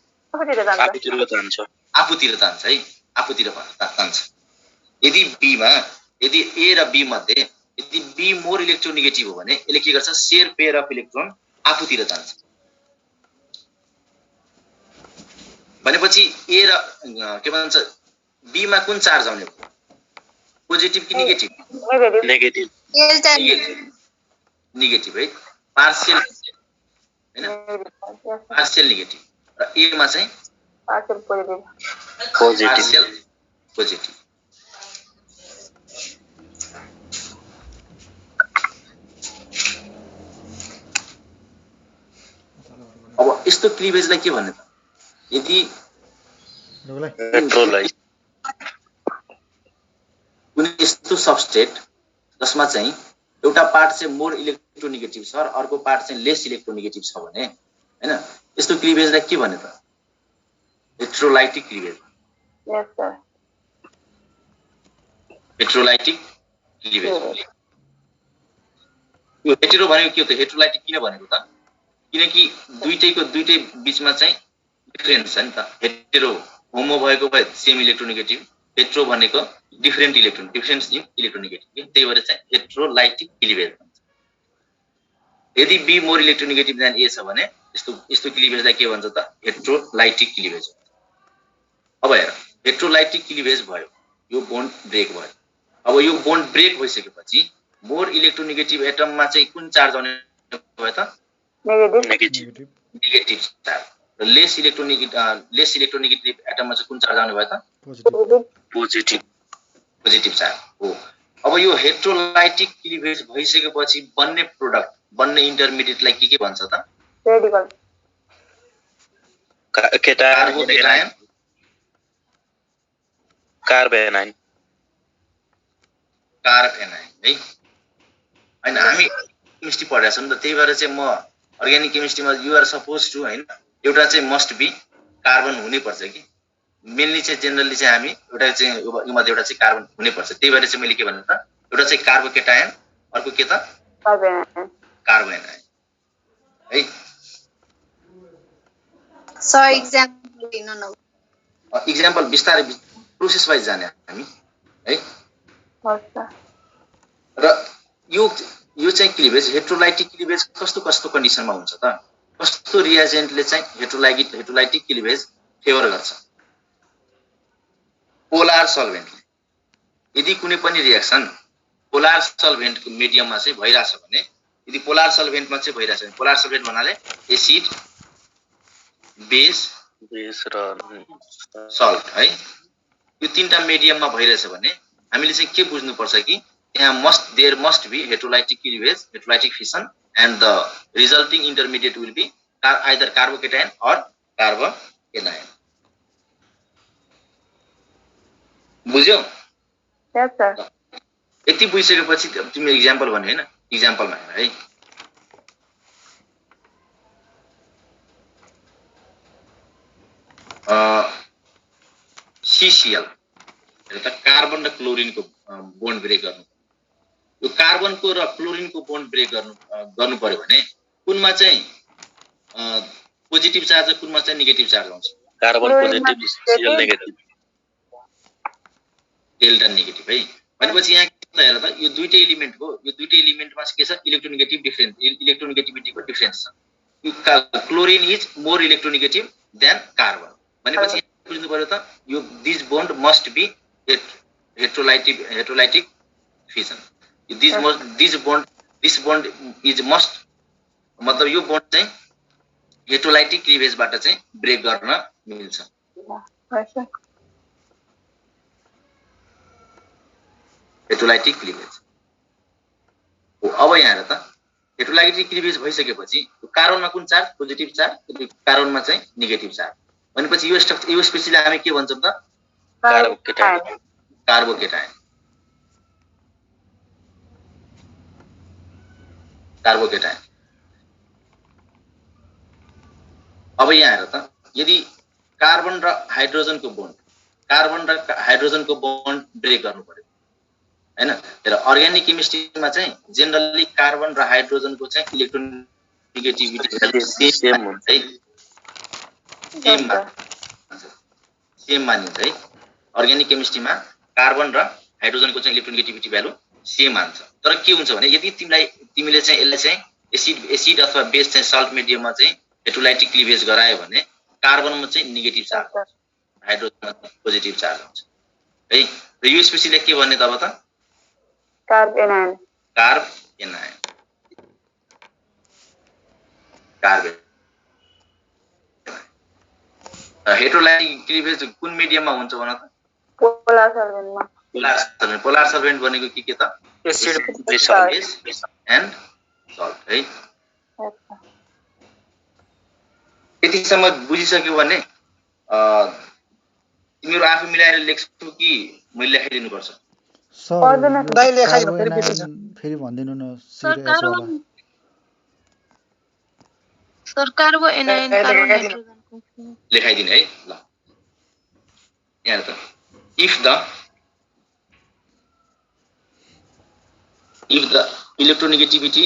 आफूतिर तान्छ है। आफूतिर तान्छ। यदि ए र बी मध्ये यदि बी मोर इलेक्ट्रोनेगेटिभ हो भने यसले के गर्छ? शेयर पेयर अफ इलेक्ट्रोन आफूतिर तान्छ। भनेपछि ए र के भन्छ बी मा कुन चार्ज आउने हो? पोजिटिभ कि नेगेटिभ? नेगेटिभ है। पार्शियल हैन, पार्शियल नेगेटिभ। र ए मा चाहिँ पार्शियल पोजिटिभ। अब यस्तो क्लिभेजलाई के भन्ने त? यदि कुनै यस्तो सबस्ट्रेट जसमा चाहिँ एउटा पार्ट चाहिँ मोर इलेक्ट्रोनेगेटिभ छ र अर्को पार्ट चाहिँ लेस इलेक्ट्रोनेगेटिभ छ भने हैन, यस्तो क्लिभेजलाई के भन्ने त? हेटेरोलाइटिक क्लिभेज। यस सर। हेटेरोलाइटिक क्लिभेज। यो हेटेरो भनेको के हो त? हेटेरोलाइटिक किन भनेको त? किनकि दुईटै बीचमा चाहिँ डिफरेन्स छ नि त। हेटेरो होमो भएको भए सेम इलेक्ट्रोनेगेटिभ, हेटेरो भनेको डिफरेन्स इन इलेक्ट्रोनेगेटिभ। त्यही भएर चाहिँ हेटेरोलाइटिक क्लिभेज भन्छ। यदि बी मोर इलेक्ट्रोनेगेटिभ देन ए छ भने यस्तो क्लिभेजलाई के भन्छ त? हेटेरोलाइटिक क्लिभेज। अब हेर, हेटेरोलाइटिक क्लिभेज भयो, यो बोन्ड ब्रेक भयो। अब यो बोन्ड ब्रेक भइसकेपछि मोर इलेक्ट्रोनेगेटिभ एटममा चाहिँ कुन चार्ज आउने भयो त? Negative charge. र लेस इलेक्ट्रोनेगेटिभ एटममा चाहिँ कुन चार्ज आउने भयो त? पोजिटिभ चार्ज हो। अब यो हेटेरोलाइटिक क्लिभेज भइसकेपछि बन्ने प्रोडक्ट, बन्ने इन्टरमिडिएटलाई के भन्छ त? कार्बोकेटायन कार्बेनाइन कार्बेनाइन है हैन हामी केमिस्ट्री पढेका छौं नि त त्यही भएर चाहिँ म अर्ग्यानिक केमिस्ट्रीमा यु आर सपोज टु हैन एउटा चाहिँ मस्ट बी कार्बन हुनै पर्छ कि मेनली चाहिँ जेनरली चाहिँ हामी एउटा चाहिँ यो मध्ये एउटा चाहिँ कार्बन हुनै पर्छ त्यही भएर चाहिँ मैले के भन्नु त एउटा चाहिँ कार्बोकेटायन अर्को के त कार्बोनाइन है सर एक्जाम्पल दिनु न एक्जाम्पल बिस्तारै प्रोसेस वाइज जाने हामी है र यो चाहिँ क्लिभेज हेट्रोलाइटिक क्लिभेज कस्तो कन्डिसनमा हुन्छ त कस्तो रिएजेन्टले चाहिँ हेट्रोलाइटिक क्लिभेज फेभर गर्छ पोलार सल्भेन्टले यदि कुनै पनि रिएक्सन पोलार सल्भेन्टको मिडियममा चाहिँ भइराछ भने यदि पोलार सल्भेन्टमा चाहिँ भइराछ भने पोलार सल्भेन्ट भन्नाले एसिड बेस र सल्ट है यो तीनटा मिडियममा भइरहेछ भने हामीले चाहिँ के बुझ्नु पर्छ कि यहाँ there must be heterolytic cleavage heterolytic fission and the resulting intermediate will be either carbocation or carbanion बुझ्यौ यस सर यति बुझिसकेपछि तिमी एक्जाम्पल भन्ने हैन एक्जाम्पलमा हेर है CCl त कार्बन र क्लोरिनको बोन्ड ब्रेक गर्नु यो कार्बनको र क्लोरिनको बोन्ड ब्रेक गर्नु पर्यो भने कुनमा चाहिँ पोजिटिभ चार्ज र कुनमा चाहिँ नेगेटिभ चार्ज आउँछ carbon positive Cl negative delta negative है भनेपछि यहाँ के हेर त यो दुईटै एलिमेन्टमा के छ इलेक्ट्रोनेगेटिभिटीको डिफरेन्स छ यो chlorine is more electronegative than carbon भनेपछि बुझ्नु पर्यो त यो this bond must be heterolytic fission this bond is must मतलब यो बोन्ड चाहिँ हेट्रोलाइटिक क्लिभेजबाट चाहिँ ब्रेक गर्न मिल्छ हेट्रोलाइटिक क्लिभेज अब यहाँ हेर त हेट्रोलाइटिक क्लिभेज भइसकेपछि कार्बनमा कुन चार्ज पोजिटिभ चार्ज कार्बनमा चाहिँ नेगेटिभ चार्ज भनेपछि यो स्पेसिसलाई हामी के भन्छौं त कार्बोकेटायन अब यहाँ हेर त यदि कार्बन र हाइड्रोजनको बोन्ड ब्रेक गर्नु पर्यो हैन तर अर्ग्यानिक केमिस्ट्रीमा चाहिँ जनरली कार्बन र हाइड्रोजनको चाहिँ इलेक्ट्रोनेगेटिभिटी सेम हुन्छ है सेम मानिन्छ है अर्ग्यानिक केमिस्ट्रीमा कार्बन र हाइड्रोजनको चाहिँ इलेक्ट्रोनेगेटिभिटी भ्यालु सेम मान्छ तर के हुन्छ भने यदि तिमीले चाहिँ यसलाई चाहिँ एसिड अथवा बेस चाहिँ सल्ट मिडियममा चाहिँ हेट्रोलाइटिक क्लिभेज गरायो भने कार्बनमा चाहिँ नेगेटिभ चार्ज हुन्छ हाइड्रोजनमा पोजिटिभ चार्ज हुन्छ है र यो स्पेसिसलाई के भन्ने तब त कार्बेनाइन हेट्रोलाइटिक क्लिभेज कुन मिडियममा हुन्छ भन त पोलार सल्भेन्टमा पोलार सल्भेन्ट भनेको के त एसिड बेस एन्ड सल्ट है यतिसम्म बुझिसक्यो भने तिमीहरू आफू मिलाएर लेख्छौ कि मैले लेखाइदिनु पर्छ फेरि भनिदिनु न सर कार्बोएनाइन लेखाइदिने है ल यहाँ त if the electronegativity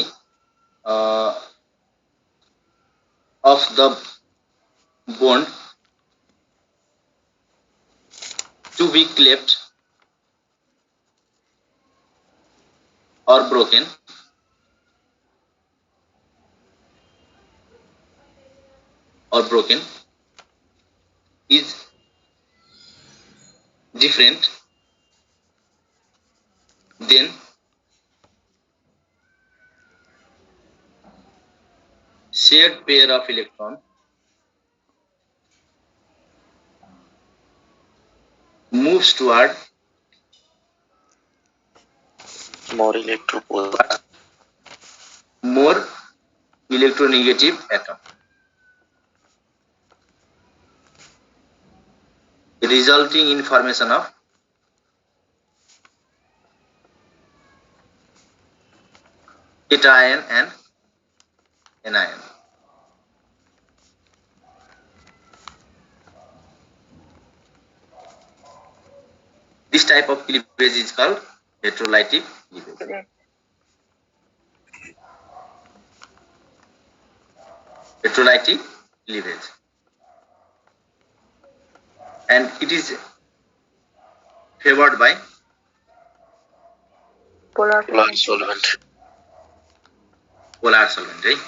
of the bond to be cleft or broken is different then shared pair of electron moves toward more electronegative atom. resulting in formation of cation and anion. This type of cleavage is called heterolytic cleavage. Heterolytic cleavage. And it is favored by polar solvent. polar solvent, right?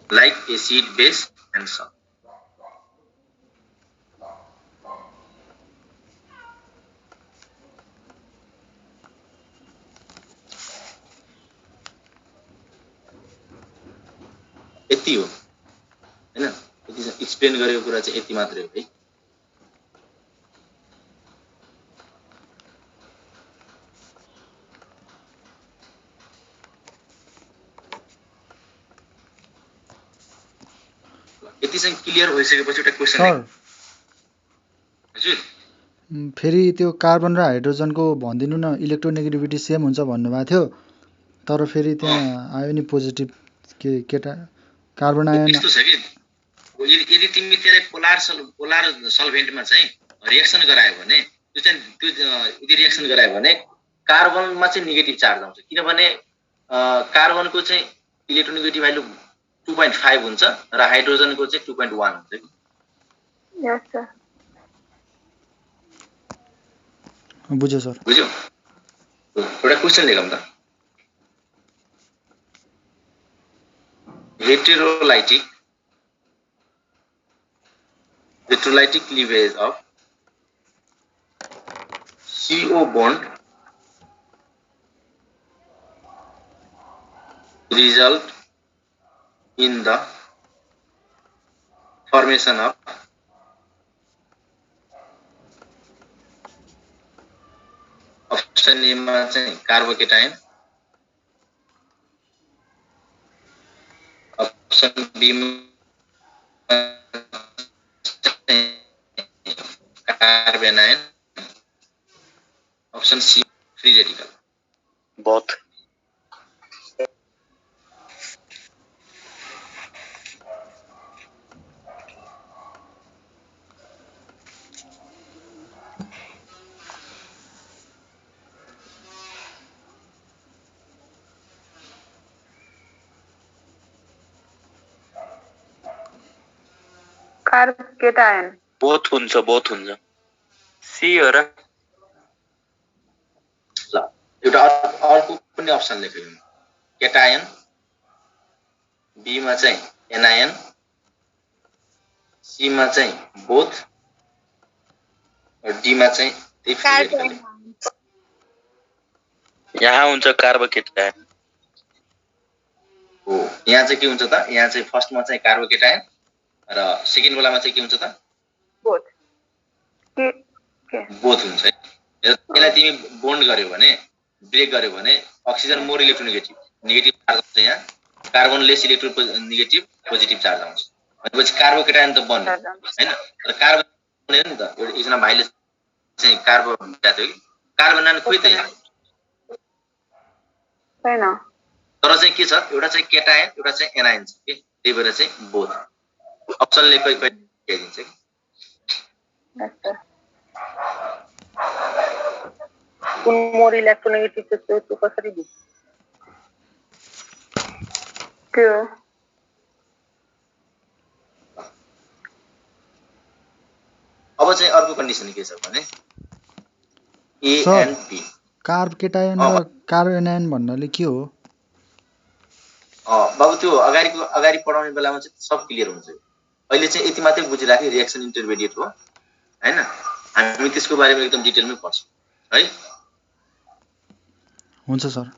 Like acid, base, and salt. यति हो हैन, यति एक्सप्लेन गरेको कुरा चाहिँ यति मात्रै हो है। यति चाहिँ क्लियर भइसकेपछि एउटा क्वेशन सर हजुर फेरि त्यो कार्बन र हाइड्रोजनको भनिदिनु न, इलेक्ट्रोनेगेटिभिटी सेम हुन्छ भन्नुभएको थियो, तर फेरि त्यहाँ आयो नि पोजिटिभ केटा कार्बन आयन। यस्तो छ कि यदि तिमी त्यसलाई पोलार सल्भेन्टमा चाहिँ रिएक्सन गरायो भने त्यो यदि रिएक्सन गरायो भने कार्बनमा चाहिँ नेगेटिभ चार्ज आउँछ, किनभने कार्बनको चाहिँ इलेक्ट्रोनेगेटिभ भ्यालु 2.5 हुन्छ र हाइड्रोजनको चाहिँ 2.1 हुन्छ कि। यस सर। बुझ्यो सर। बुझ्यो। एउटा क्वेशन लेखौँ त। Heterolytic cleavage of CO bond result in the formation of option A मा चाहिँ कार्बोकेटायन, option B मा कार्बेनायन, option C free radical. Both. Carbocation both हुन्छ सी हो र। ल एउटा अर्को पनि अप्सन लेख्यौँ, केटायन, बी मा चाहिँ एनायन, सी मा चाहिँ बोथ र डी मा चाहिँ यहाँ हुन्छ कार्बोकेटायन हो। यहाँ चाहिँ के हुन्छ त, यहाँ चाहिँ फर्स्टमा चाहिँ कार्बोकेटायन र सेकेन्ड वालामा चाहिँ के हुन्छ त, बोथ हुन्छ। यसलाई तिमी बोन्ड गर्यो भने, ब्रेक गर्यो भने oxygen more electronegative negative charge आउँछ, यहाँ carbon lace electronegative positive charge आउँछ। भनेपछि कार्बोकेटायन त बन्यो हैन, र कार्बन बनेन नि त। एकजना भाइले चाहिँ कार्बन दिएको थियो कि कार्बन नाम खोइ त यहाँ छैन, तर चाहिँ के छ, एउटा चाहिँ केटायन एउटा चाहिँ एनायन छ कि, त्यही भएर चाहिँ बोथ अप्सनले कोही दिन्छ कि। कुन मोर इलेक्ट्रोनेगेटिभ त्यो कसरी दिन्छ त्यो? अब चाहिँ अर्को कन्डिसन के छ भने ए एन्ड बी। कार्बोकेटायन र कार्बोनायन भन्नाले के हो? बाबु त्यो अगाडि पढाउने बेलामा चाहिँ सब क्लियर हुन्छ। अहिले चाहिँ यति मात्रै बुझिराखे रिएक्सन इन्टरमिडिएट हो हैन, हामी त्यसको बारेमा एकदम डिटेलमै पढ्छौँ है। हुन्छ सर।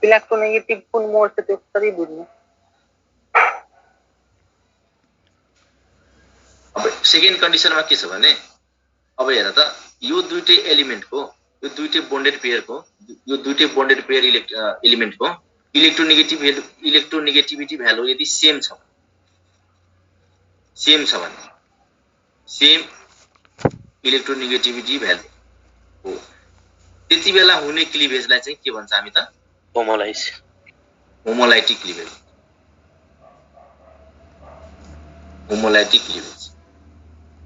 इलेक्ट्रोनेगेटिभ कुन मोड छ त्यो कसरी बुझ्नु? अब सेकेन्ड कन्डिसनमा के छ भने, अब हेर त, यो दुईटै बोन्डेड पेयर एलिमेन्टको इलेक्ट्रोनेगेटिभिटी भ्यालु यदि सेम छ भने सेम इलेक्ट्रोनेगेटिभिटी भ्यालु हो त्यति बेला हुने क्लिभेजलाई चाहिँ के भन्छ हामी त होमोलाइटिक क्लिभेज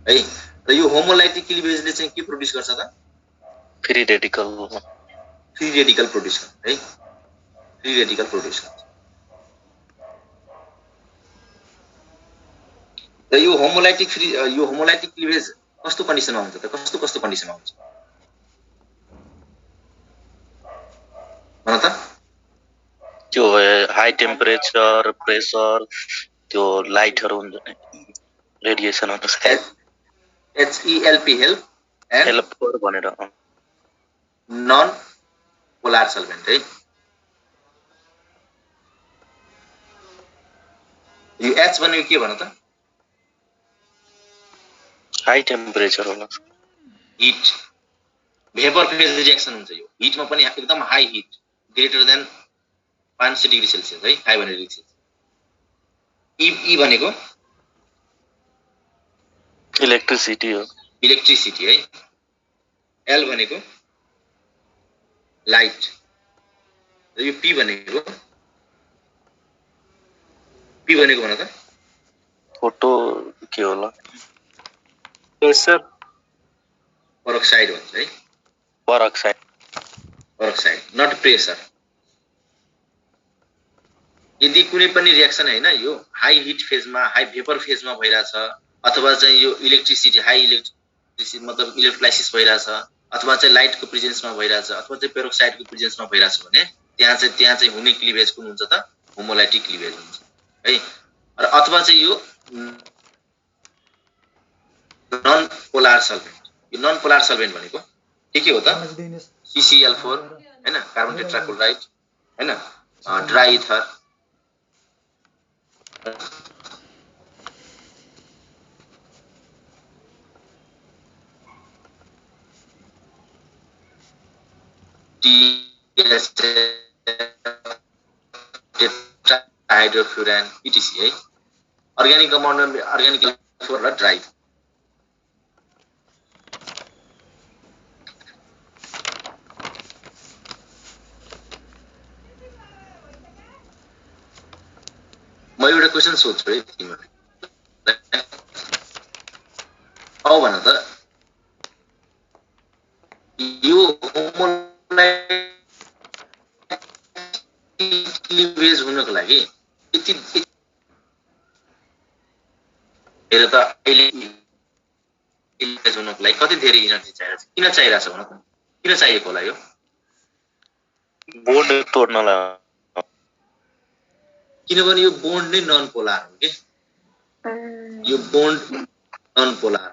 है र यो होमोलाइटिक क्लिभेजले चाहिँ के प्रोड्युस गर्छ त फ्री रेडिकल प्रोड्युस गर्छ है फ्री रेडिकल प्रोड्युस गर्छ र यो होमोलाइटिक क्लिभेज कस्तो कन्डिसनमा हुन्छ त कस्तो कन्डिसनमा हुन्छ भन त त्यो हाई टेम्परेचर प्रेसर त्यो लाइटहरु हुन्छ नि रेडिएसनहरु HELP हेल्प भनेर नन पोलार सल्भेन्ट है यो H भनेको के भन त हाई टेम्परेचर होला हिट भेपर फेज रिएक्सन हुन्छ यो हिटमा पनि एकदम high hit greater than 500 degree Celsius है 500 डिग्री सेल्सियस E भनेको इलेक्ट्रिसिटी हो है L भनेको लाइट र यो P भनेको भन त फोटो के होला प्रेसर पेरोक्साइड भन्छ है पेरोक्साइड नट प्रेसर यदि कुनै पनि रिएक्सन हैन यो हाई हिट फेजमा हाई भेपर फेजमा भइराछ अथवा चाहिँ यो इलेक्ट्रिसिटी हाई इलेक्ट्रिसिटी मतलब इलेक्ट्रोलाइसिस भइराछ अथवा चाहिँ लाइटको प्रेजेन्समा भइराछ अथवा चाहिँ पेरोक्साइडको प्रेजेन्समा भइराछ भने त्यहाँ चाहिँ हुने क्लिभेज कुन हुन्छ त होमोलाइटिक क्लिभेज हुन्छ है र अथवा चाहिँ यो नन पोलार सल्भेन्ट यो नन पोलार सल्भेन्ट भनेको के हो त CCl4 हैन कार्बन टेट्राक्लोराइड हैन ड्राई इथर हाइड्रोफ्लोरान etc है अर्ग्यानिक कम्पाउन्ड अर्ग्यानिक 4 र ड्राई म एउटा क्वेशन सोध्छु है तिमीलाई औ भन त यो होमोलाइटिक क्लिभेज हुनको लागि यति हेर त अहिले क्लिभेज हुनको लागि कति धेरै एनर्जी चाहिन्छ किन चाहिरहेछ भन त किन चाहिएको होला यो बोन्ड तोड्नलाई किनभने यो बोन्ड नै नन पोलार हो के यो बोन्ड नन पोलार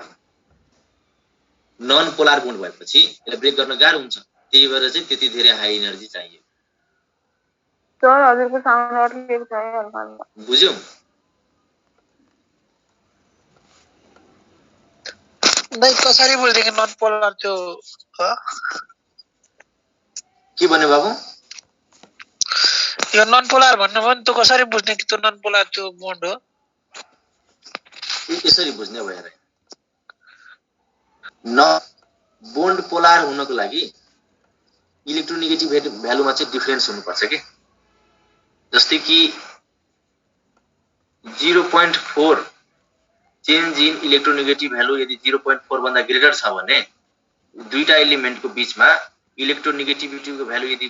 बोन्ड भएपछि यसलाई ब्रेक गर्न गाह्रो हुन्छ त्यही भएर चाहिँ त्यति धेरै हाई एनर्जी चाहियो सर हजुरको साउन्ड अटकेको छ हल्का बुझ्यौ नै कसरी बोल्दै नन पोलर त्यो के भन्नु बाबु यो नन पोलर भन्नु भयो नि त कसरी बुझ्ने कि त्यो नन पोलर त्यो बोन्ड हो यसरी बुझ्ने भएर न बोन्ड पोलार हुनको लागि इलेक्ट्रोनेगेटिभ भ्यालुमा चाहिँ डिफरेन्स हुनुपर्छ के जस्तै कि 0.4 चेन्ज इन इलेक्ट्रोनेगेटिभ भ्यालु यदि 0.4 भन्दा ग्रेटर छ भने दुईटा एलिमेन्टको बीचमा इलेक्ट्रोनेगेटिभिटीको भ्यालु यदि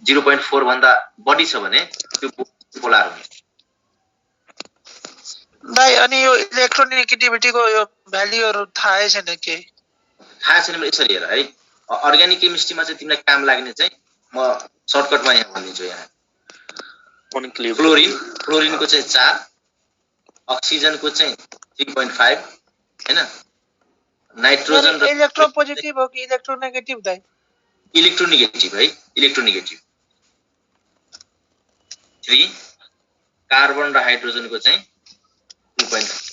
0.4 भन्दा बढी छ भने त्यो पोलार हुन्छ दाइ अनि यो इलेक्ट्रोनेगेटिभिटीको यो भ्यालुहरु थाहै छैन के थाहा छैन भने यसरी हेर है अर्ग्यानिक केमिस्ट्रीमा चाहिँ तिमीलाई काम लाग्ने चाहिँ म सर्टकटमा यहाँ भनिदिन्छु यहाँ फ्लोरिनको चाहिँ 4 अक्सिजनको चाहिँ 3.5 हैन नाइट्रोजन र इलेक्ट्रोपोजिटिभ हो कि इलेक्ट्रोनेगेटिभ दाइ इलेक्ट्रोनेगेटिभ है इलेक्ट्रोनेगेटिभ 3 कार्बन र हाइड्रोजनको चाहिँ 2.5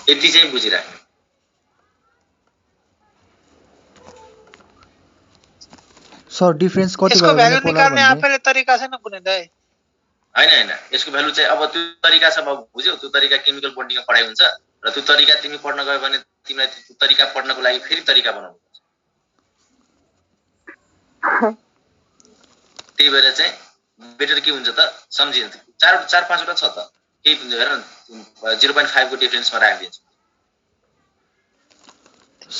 यति चाहिँ बुझिराख्नु सर डिफरेन्स कति यसको भयो भने भ्यालु पोलर निकाल्ने भन्ने आफैले तरिका छैन कुनै दाइ? होइन यसको भ्यालु चाहिँ अब त्यो तरिका छ, अब बुझ्यौ? त्यो तरिका केमिकल बन्डिङमा पढाइ हुन्छ र त्यो तरिका तिमी पढ्न गयो भने तिमीलाई त्यो तरिका पढ्नको लागि फेरि तरिका बनाउनु पर्छ। त्यही भएर चाहिँ बेटर के हुन्छ त सम्झिन्छ, 4-5 वटा छ त, केही हेर 0.5 को डिफरेन्समा राखिदिन्छ।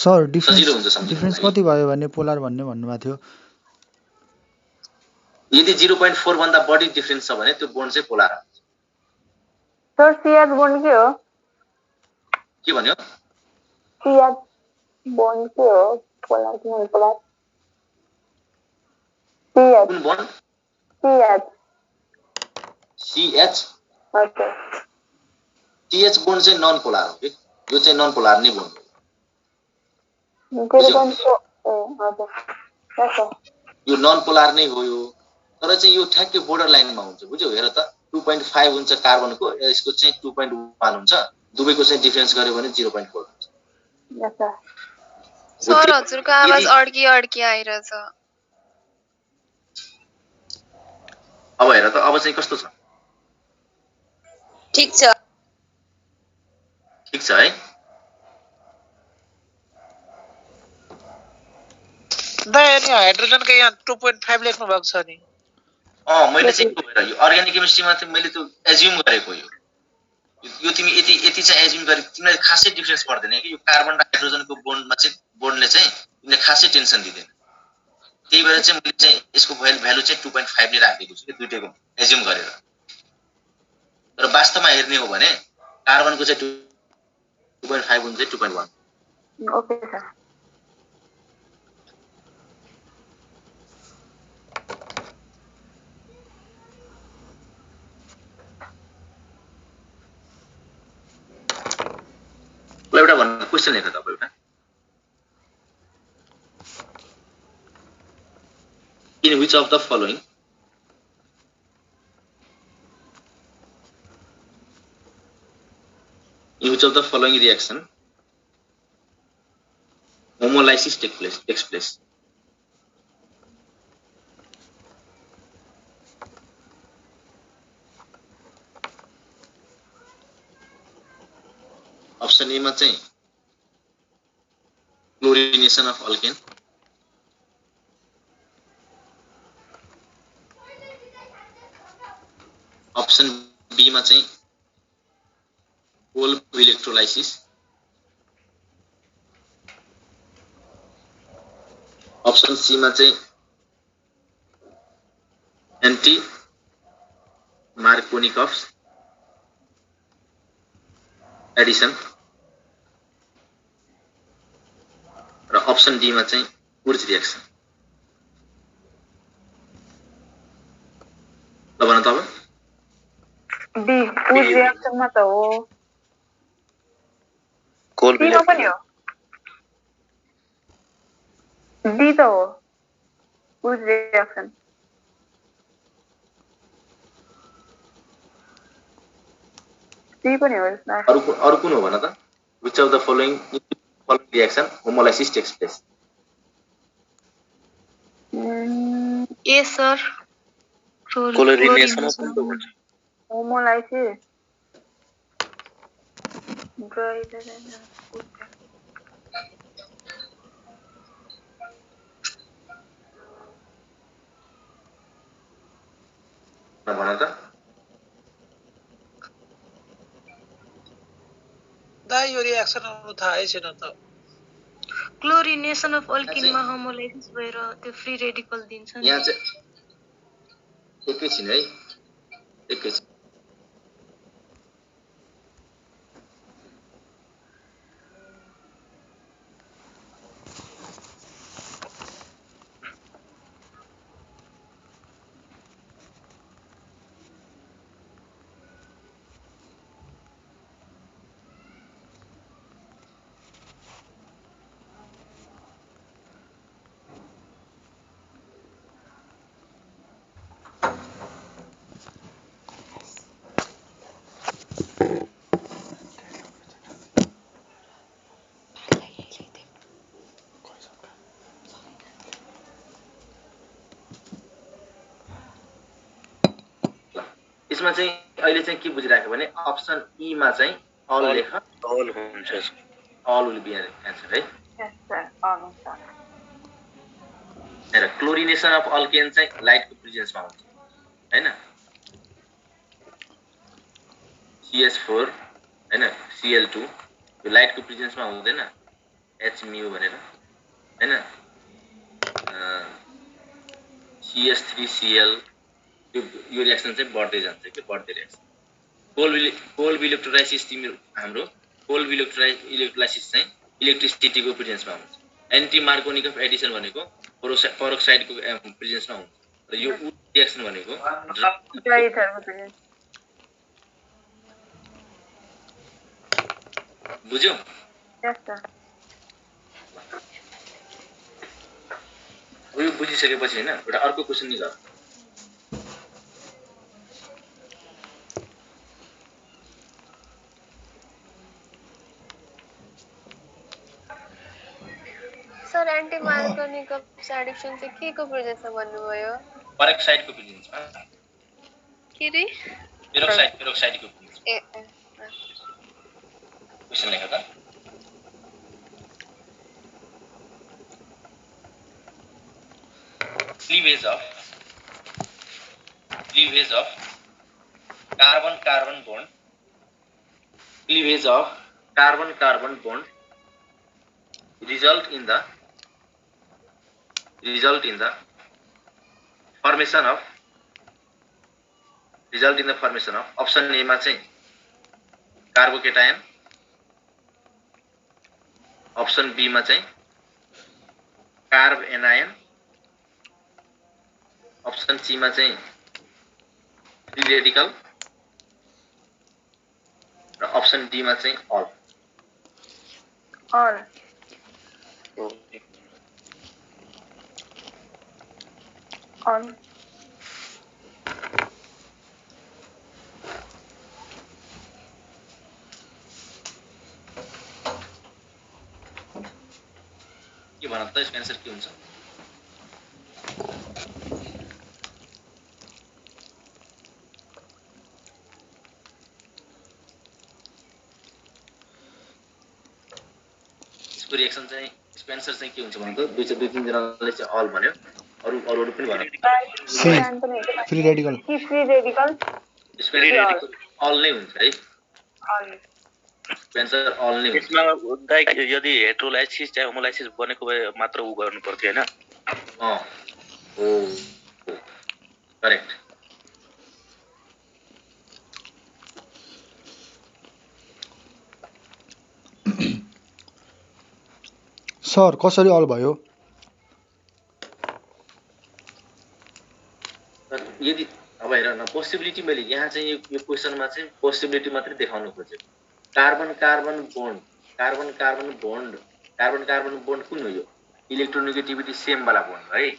सर सजिलो हुन्छ सम्झिनु। डिफरेन्स कति भयो भने पोलर भन्ने भन्नुभएको थियो? यदि 0.4 भन्दा बढी डिफरेन्स छ भने त्यो बोन्ड चाहिँ पोलर हुन्छ। सर CH बोन्ड के हो? के भन्यो? CH बोन्ड के हो? पोलर कि नन पोलर? CH कुन bond? CH okay. CH bond चाहिँ नन पोलर हो कि, यो चाहिँ नन पोलर नै बोन्ड हो। 0.4 यो नन पोलर नै हो यो, तर चाहिँ यो ठ्याक्कै बोर्डर लाइनमा हुन्छ, बुझ्यौ? हेर त 2.5 हुन्छ कार्बनको, यसको चाहिँ 2.1 हुन्छ, दुवैको चाहिँ डिफरेन्स गर्यो भने 0.4 हुन्छ। सर हजुरको आवाज अड्की आइरहेछ। अब हेर त, अब चाहिँ कस्तो छ? ठीक छ है? दाइ अनि हाइड्रोजनको यहाँ 2.5 लेख्नु भएको छ नि। मैले चाहिँ यो हेर, यो अर्ग्यानिक केमिस्ट्रीमा चाहिँ मैले त्यो एज्युम गरेको यो तिमी यति चाहिँ एज्युम गरे, तिमीलाई खासै डिफरेन्स पर्दैन कि यो कार्बन र हाइड्रोजनको बोन्डमा चाहिँ बोन्डले चाहिँ तिमीलाई खासै टेन्सन दिँदैन। त्यही भएर चाहिँ मैले चाहिँ यसको भ्यालु चाहिँ 2.5 नै राखेको छु कि दुईटैको एज्युम गरेर। र वास्तवमा हेर्ने हो भने कार्बनको चाहिँ 2.5 हुन्छ 2.1। Okay sir. एउटा भन्नु क्वेशन हेर त एउटा। In which of the following reaction homolysis takes place? Option A मा चाहिँ chlorination of alkane, option B मा चाहिँ कोल्ड इलेक्ट्रोलाइसिस, ऑप्शन सी मा चाहिँ एन्टी मार्कोनिकॉफ एडिसन, र ऑप्शन डी मा चाहिँ वुड्स रिएक्सन। ल भन त अब। डी वुड्स रिएक्सनमा त हो। कोल्ड डी मा पनि हो। डी त हो वुड्स रिएक्सन। डी पनि हो यसमा। अरु कुन हो भन त? Which of the following reaction homolysis takes place? ए सर क्लोरिनेसन अफ होमोलाइसिस भन त। दाइ यो रिएक्सनहरु थाहै छैन त। क्लोरिनेसन अफ अल्किनमा होमोलाइसिस भएर त्यो फ्री रेडिकल दिन्छ नि। यहाँ चाहिँ एकैछिन है, एकैछिन। यसमा चाहिँ अहिले चाहिँ के बुझिराख्यो भने अप्सन ई मा चाहिँ अल लेख, अल हुन्छ, अल विल बी एन्सर है। यस सर अल हुन्छ। हेर क्लोरिनेसन अफ अल्केन चाहिँ लाइटको प्रेजेन्समा हुन्छ हैन, CH4 हैन, Cl2 यो लाइटको प्रेजेन्समा हुँदैन, Hmu भनेर हैन, CH3Cl यो रिएक्सन चाहिँ बढ्दै जान्छ के, बढ्दै रिएक्सन। कोल्ड इलेक्ट्रोलाइसिस तिम्रो हाम्रो कोल्ड इलेक्ट्रोलाइसिस चाहिँ इलेक्ट्रिसिटीको प्रेजेन्समा हुन्छ। एन्टी मार्कोनिक अफ एडिसन भनेको पेरोक्साइडको प्रेजेन्समा हुन्छ र यो रिएक्सन भनेको बुझ्यौ? Yes sir. यो बुझिसकेपछि हैन एउटा अर्को क्वेशन नि गर। सर एन्टी मार्कोनिक एडिसन चाहिँ के को प्रेजेन्समा भन्नुभयो? पेरोक्साइडको प्रेजेन्समा। के रे? पेरोक्साइडको प्रेजेन्समा। ए क्वेशन लेख त। Cleavage of carbon-carbon bond. Cleavage of carbon-carbon bond result in the formation of option A मा चाहिँ कार्बोकेटायन, ऑप्शन बी मा चाहिँ कार्ब एनायन, ऑप्शन सी मा चाहिँ फ्री रेडिकल र ऑप्शन डी मा चाहिँ अल। के भन त यसको आन्सर के हुन्छ? यसको रिएक्सन चाहिँ यसको आन्सर चाहिँ के हुन्छ भने त दुई तीन जनाले चाहिँ अल भन्यो, अरु पनि भन्यो। फ्री रेडिकल यसको रेडिकल अल नै हुन्छ है। आन्सर अल नै हुन्छ। यसमा यदि हेट्रोलाइसिस चाहिँ होमोलाइसिस बनेको भए मात्र उ गर्नु पर्थ्यो हैन? हो करेक्ट। सर कसरी अल भयो? यदि अब हेर न पोसिबिलिटी मैले यहाँ चाहिँ यो क्वेशनमा चाहिँ पोसिबिलिटी मात्रै देखाउनु खोजेको। कार्बन कार्बन बोन्ड कुन हो यो? इलेक्ट्रोनेगेटिभिटी सेम वाला बोन्ड है।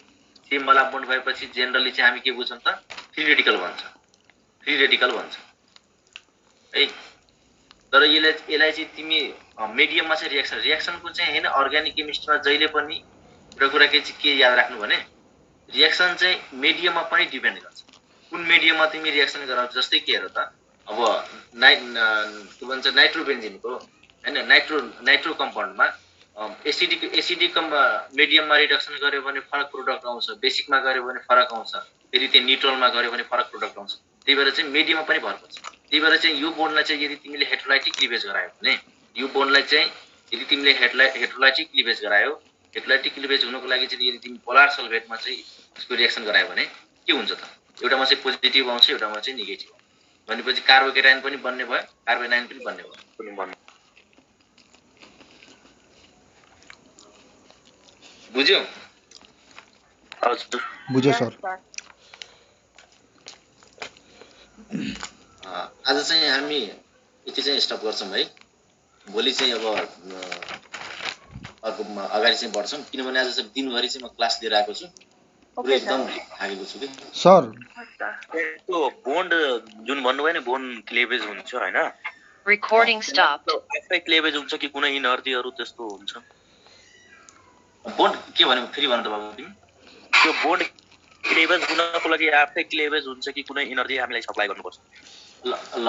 सेम वाला बोन्ड भएपछि जेनरली चाहिँ हामी के बुझ्छौं त फ्री रेडिकल भन्छ है। तर यसलाई चाहिँ तिमी मिडियममा चाहिँ रिएक्सनको चाहिँ हैन, अर्ग्यानिक केमिस्ट्रीमा जहिले पनि एउटा कुरा के याद राख्नु भने रिएक्सन चाहिँ मिडियममा पनि डिपेन्ड गर्छ। कुन मिडियममा तिमी रिएक्सन गराउँछ, जस्तै के हेर त अब के भन्छ नाइट्रोबेन्जिनको हैन, नाइट्रो कम्पाउन्डमा एसिडिक मिडियममा रिडक्सन गर्यो भने फरक प्रोडक्ट आउँछ, बेसिकमा गर्यो भने फरक आउँछ, फेरि त्यो न्युट्रलमा गर्यो भने फरक प्रोडक्ट आउँछ। त्यही भएर चाहिँ मिडियममा पनि भर पर्छ। त्यही भएर चाहिँ यो बोन्डलाई चाहिँ यदि तिमीले हेट्रोलाइटिक क्लिभेज गरायो भने यो बोन्डलाई चाहिँ यदि तिमीले हेट्रोलाइटिक क्लिभेज गरायो, हेट्रोलाइटिक क्लिभेज हुनको लागि चाहिँ यदि तिमी पोलर सल्फेटमा चाहिँ यसको रिएक्सन गरायो भने के हुन्छ त? एउटामा चाहिँ पोजिटिभ आउँछ, एउटामा चाहिँ नेगेटिभ आउँछ। भनेपछि कार्बोकेटायन पनि बन्ने भयो, कार्बोनाइन पनि बन्ने भयो। बुझ्यौ? हजुर बुझ्यो सर। आज चाहिँ हामी यति चाहिँ स्टप गर्छौं है। भोलि चाहिँ अब अर्को अगाडि चाहिँ बढ्छौं, किनभने आज चाहिँ दिनभरि चाहिँ म क्लास लिएर आएको छु। एकदम थाकेको छु कि सर। त्यो बोन्ड जुन भन्नुभयो नि बोन्ड क्लेभेज हुन्छ हैन? Recording stopped. आफै क्लेभेज हुन्छ कि कुनै इनर्जीहरु त्यस्तो हुन्छ? बोन्ड के भन्नु फेरि भन त बाबु तिमी? त्यो बोन्ड क्लेवेज हुनको लागि आफै क्लेवेज हुन्छ कि कुनै इनर्जी हामीलाई सप्लाई गर्नुपर्छ? ल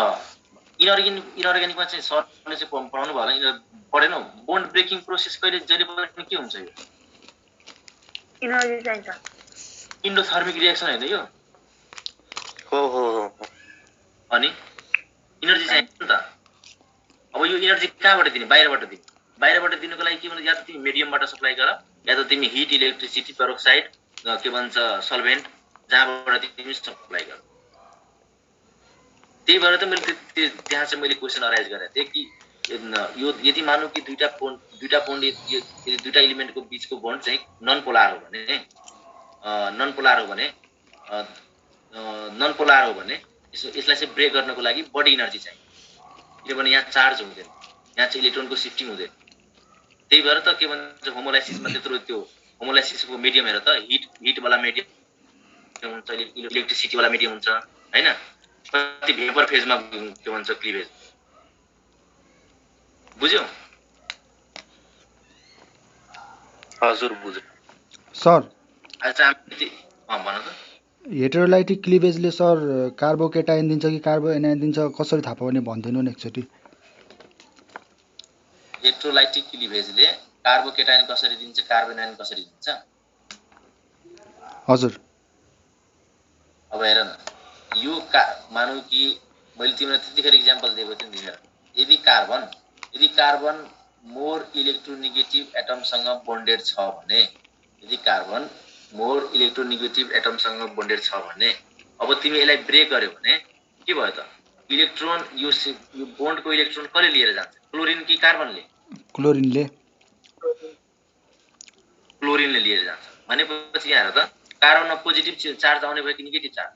इनअर्ग्यानिकमा चाहिँ सरले चाहिँ पढाउनु भयो होला, पढेन बोन्ड ब्रेकिङ प्रोसेस जहिले पनि के हुन्छ? यो इनर्जी चाहिन्छ, इन्डोथर्मिक रिएक्सन होइन यो? हो अनि इनर्जी चाहिन्छ नि त। अब यो इनर्जी कहाँबाट दिने? बाहिरबाट दिनुको लागि के भन्छ, या त तिमी मिडियमबाट सप्लाई गर, या त तिमी हिट, इलेक्ट्रिसिटी, पेरोक्साइड के भन्छ सल्भेन्ट, जहाँबाट तिमी सप्लाई गर। त्यही भएर त मैले त्यहाँ चाहिँ मैले क्वेसन अराइज गरेको थिएँ कि यो यदि मानौँ कि दुईटा बोन्ड यदि दुईटा एलिमेन्टको बिचको बोन्ड चाहिँ नन पोलार हो भने यसलाई चाहिँ ब्रेक गर्नको लागि बढी इनर्जी चाहिन्छ, किनभने यहाँ चार्ज हुँदैन, यहाँ चाहिँ इलेक्ट्रोनको सिफ्टिङ हुँदैन। त्यही भएर त के भन्छ होमोलाइसिसमा त्यत्रो त्यो होमोलाइसिसको मिडियम हेर त, हिटवाला मिडियम हुन्छ, इलेक्ट्रिसिटीवाला मिडियम हुन्छ होइन, कति भेपर फेजमा के भन्छ क्लिभेज। बुझ्यौ? हजुर बुझ्यो सर। अच्छा भन त। हेटेरोलाइटिक क्लिभेजले सर कार्बोकेटाइन दिन्छ कि कार्बोएनाइन दिन्छ, कसरी थाहा पाउने भनिदिनु न एकचोटि। हेटेरोलाइटिक क्लिभेजले कार्बोकेटाइन कसरी दिन्छ, कार्बोएनाइन कसरी दिन्छ? हजुर। अब हेर न, यो मानौँ कि मैले तिमीलाई त्यतिखेर इक्जाम्पल दिएको थिएँ नि, यदि कार्बन मोर इलेक्ट्रोनेगेटिभ एटमसँग बोन्डेड छ भने, अब तिमी यसलाई ब्रेक गर्यो भने के भयो त? इलेक्ट्रोन यो बोन्डको इलेक्ट्रोन कसले लिएर जान्छ? क्लोरिन कि कार्बनले? क्लोरिनले लिएर जान्छ। भनेपछि यहाँ हेर त, कार्बनमा पोजिटिभ चार्ज आउने भयो कि negative charge?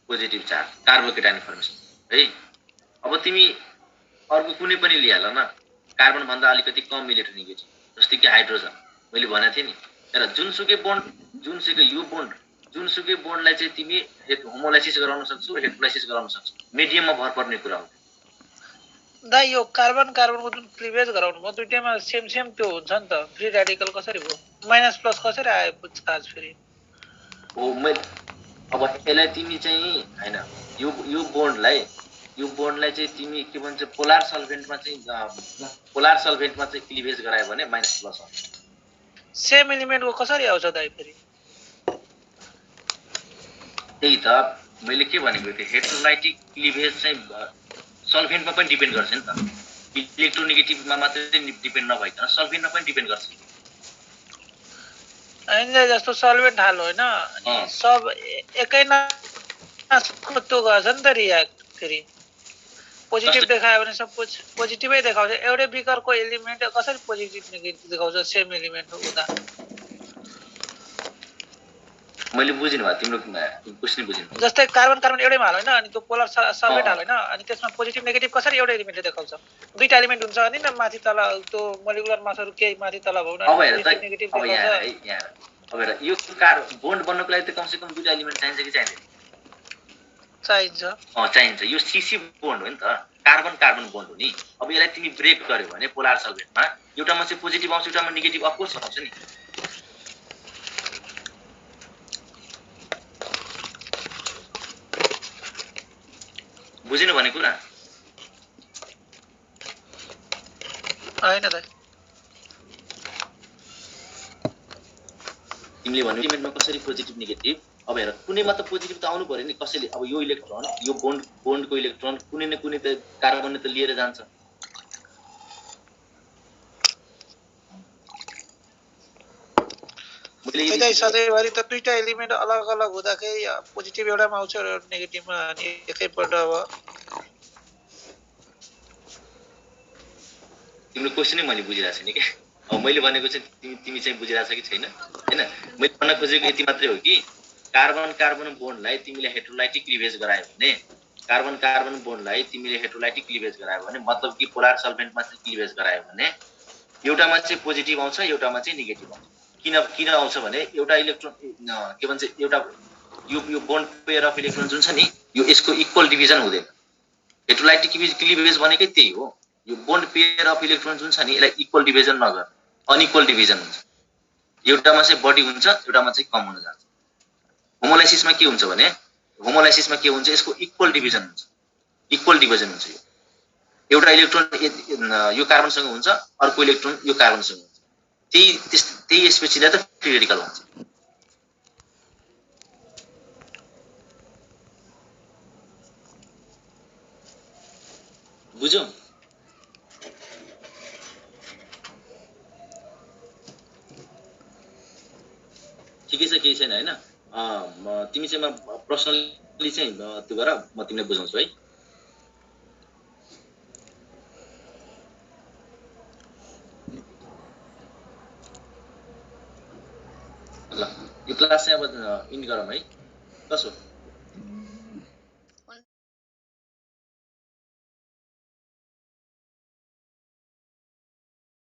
Positive charge, carbocation formation है। अब तिमी अर्को कुनै पनि लिइहाल न, कार्बन भन्दा अलिकति कम इलेक्ट्रोनेगेटिभ, जस्तै कि हाइड्रोजन। मैले भनेको थिएँ नि, तर जुनसुकै बोन्डलाई चाहिँ तिमी होमोलाइसिस गराउन सक्छौ, हेटेरोलाइसिस गराउन सक्छौ, मिडियममा भर पर्ने कुरा हो। दाइ यो कार्बनको जुन क्लिभेज गराउनु भयो दुईटैमा सेम त्यो हुन्छ नि त, फ्री रेडिकल कसरी भयो? माइनस प्लस कसरी आयो चार्ज फेरि? हो अब यसलाई तिमी चाहिँ हैन, यो बोन्डलाई चाहिँ तिमी के भन्छ पोलार सल्भेन्टमा चाहिँ क्लिभेज गरायो भने माइनस प्लस आउँछ। सेम एलिमेन्टको कसरी आउँछ दाइ फेरि? त्यही त मैले के भनेको थिएँ, हेटेरोलाइटिक क्लिभेज चाहिँ सल्भेन्टमा पनि डिपेन्ड गर्छ नि त, इलेक्ट्रोनेगेटिभमा मात्रै डिपेन्ड नभइकन सल्भेन्टमा पनि डिपेन्ड गर्छ। अहिले जस्तो सल्भेन्ट हाल्नु होइन, सब एकैमा त्यो गर्छ नि त रियाक्ट, फेरि पोजिटिभ देखायो भने सब पोजिटिभै देखाउँछ। एउटै बिकरको एलिमेन्ट कसरी पोजिटिभ नेगेटिभ देखाउँछ सेम एलिमेन्ट हुँदा? मैले बुझिनु भयो तिम्रो क्वेसन बुझिनु। जस्तै कार्बन एउटैमा हाल होइन, अनि त्यो पोलर सल्भेन्ट हाल होइन, अनि त्यसमा पोजिटिभ नेगेटिभ कसरी एउटै एलिमेन्टले देखाउँछ? दुईटा एलिमेन्ट हुन्छ अनि न माथि तल त्यो मोलिकुलर मासहरु केही माथि तल भयो अब हेर यो बोन्ड बन्नको लागि त कमसे कम दुईटा एलिमेन्ट चाहिन्छ कि चाहिँदैन? चाहिन्छ। यो सीसी बोन्ड हो नि त, कार्बन बोन्ड हो नि। अब यसलाई तिमी ब्रेक गर्यो भने पोलर सल्भेन्टमा एउटामा चाहिँ पोजिटिभ आउँछ, एउटामा नेगेटिभ अफ कोर्स आउँछ नि। बुझिनु भने कुरा हैन त? तिमीले भन्नु एलिमेन्टमा कसरी पोजिटिभ नेगेटिभ, अब हेर कुनैमा त पोजिटिभ त आउनु पर्यो नि कसैले। अब यो इलेक्ट्रोन, यो बोन्डको इलेक्ट्रोन कुनै न कुनै त कार्बनले त लिएर जान्छ। मैले सधैँभरि त दुईटा एलिमेन्ट अलग अलग हुँदाखेरि पोजिटिभ एउटामा आउँछ र नेगेटिभमा अनि एकैपल्ट अब तिम्रो क्वेसनै मैले बुझिरहेको छैन कि। अब मैले भनेको चाहिँ तिमी चाहिँ बुझिरहेछ कि छैन हैन। मैले भन्न खोजेको यति मात्रै हो कि कार्बन बोन्डलाई तिमीले हेटेरोलाइटिक क्लिभेज गरायो भने, कार्बन बोन्डलाई तिमीले हेटेरोलाइटिक क्लिभेज गरायो भने मतलब कि पोलर सल्भेन्टमा चाहिँ क्लिभेज गरायो भने एउटामा चाहिँ पोजिटिभ आउँछ, एउटामा चाहिँ नेगेटिभ आउँछ। किन आउँछ भने एउटा इलेक्ट्रोन के भन्छ एउटा यो बोन्ड पेयर अफ इलेक्ट्रोन जुन छ नि यो यसको इक्वल डिभिजन हुँदैन। हेटेरोलाइटिक क्लिभेज भनेकै त्यही हो। यो बोन्ड पेयर अफ इलेक्ट्रोन जुन छ नि यसलाई इक्वल डिभिजन नगर, अनइक्वल डिभिजन हुन्छ। एउटामा चाहिँ बढी हुन्छ, एउटामा चाहिँ कम हुन जान्छ। होमोलाइसिसमा के हुन्छ भने होमोलाइसिसमा के हुन्छ, यसको इक्वल डिभिजन हुन्छ, इक्वल डिभिजन हुन्छ। एउटा इलेक्ट्रोन यो कार्बनसँग हुन्छ, अर्को इलेक्ट्रोन यो कार्बनसँग हुन्छ, त्यही यसपछिलाई त फ्री रेडिकल हुन्छ। बुझ्यौ? ठिकै छ, केही छैन हैन। तिमी चाहिँ पर्सनली चाहिँ त्यो गर, म तिमीलाई बुझाउँछु है। ल यो क्लास चाहिँ अब इन्ड गरौँ है, कसो?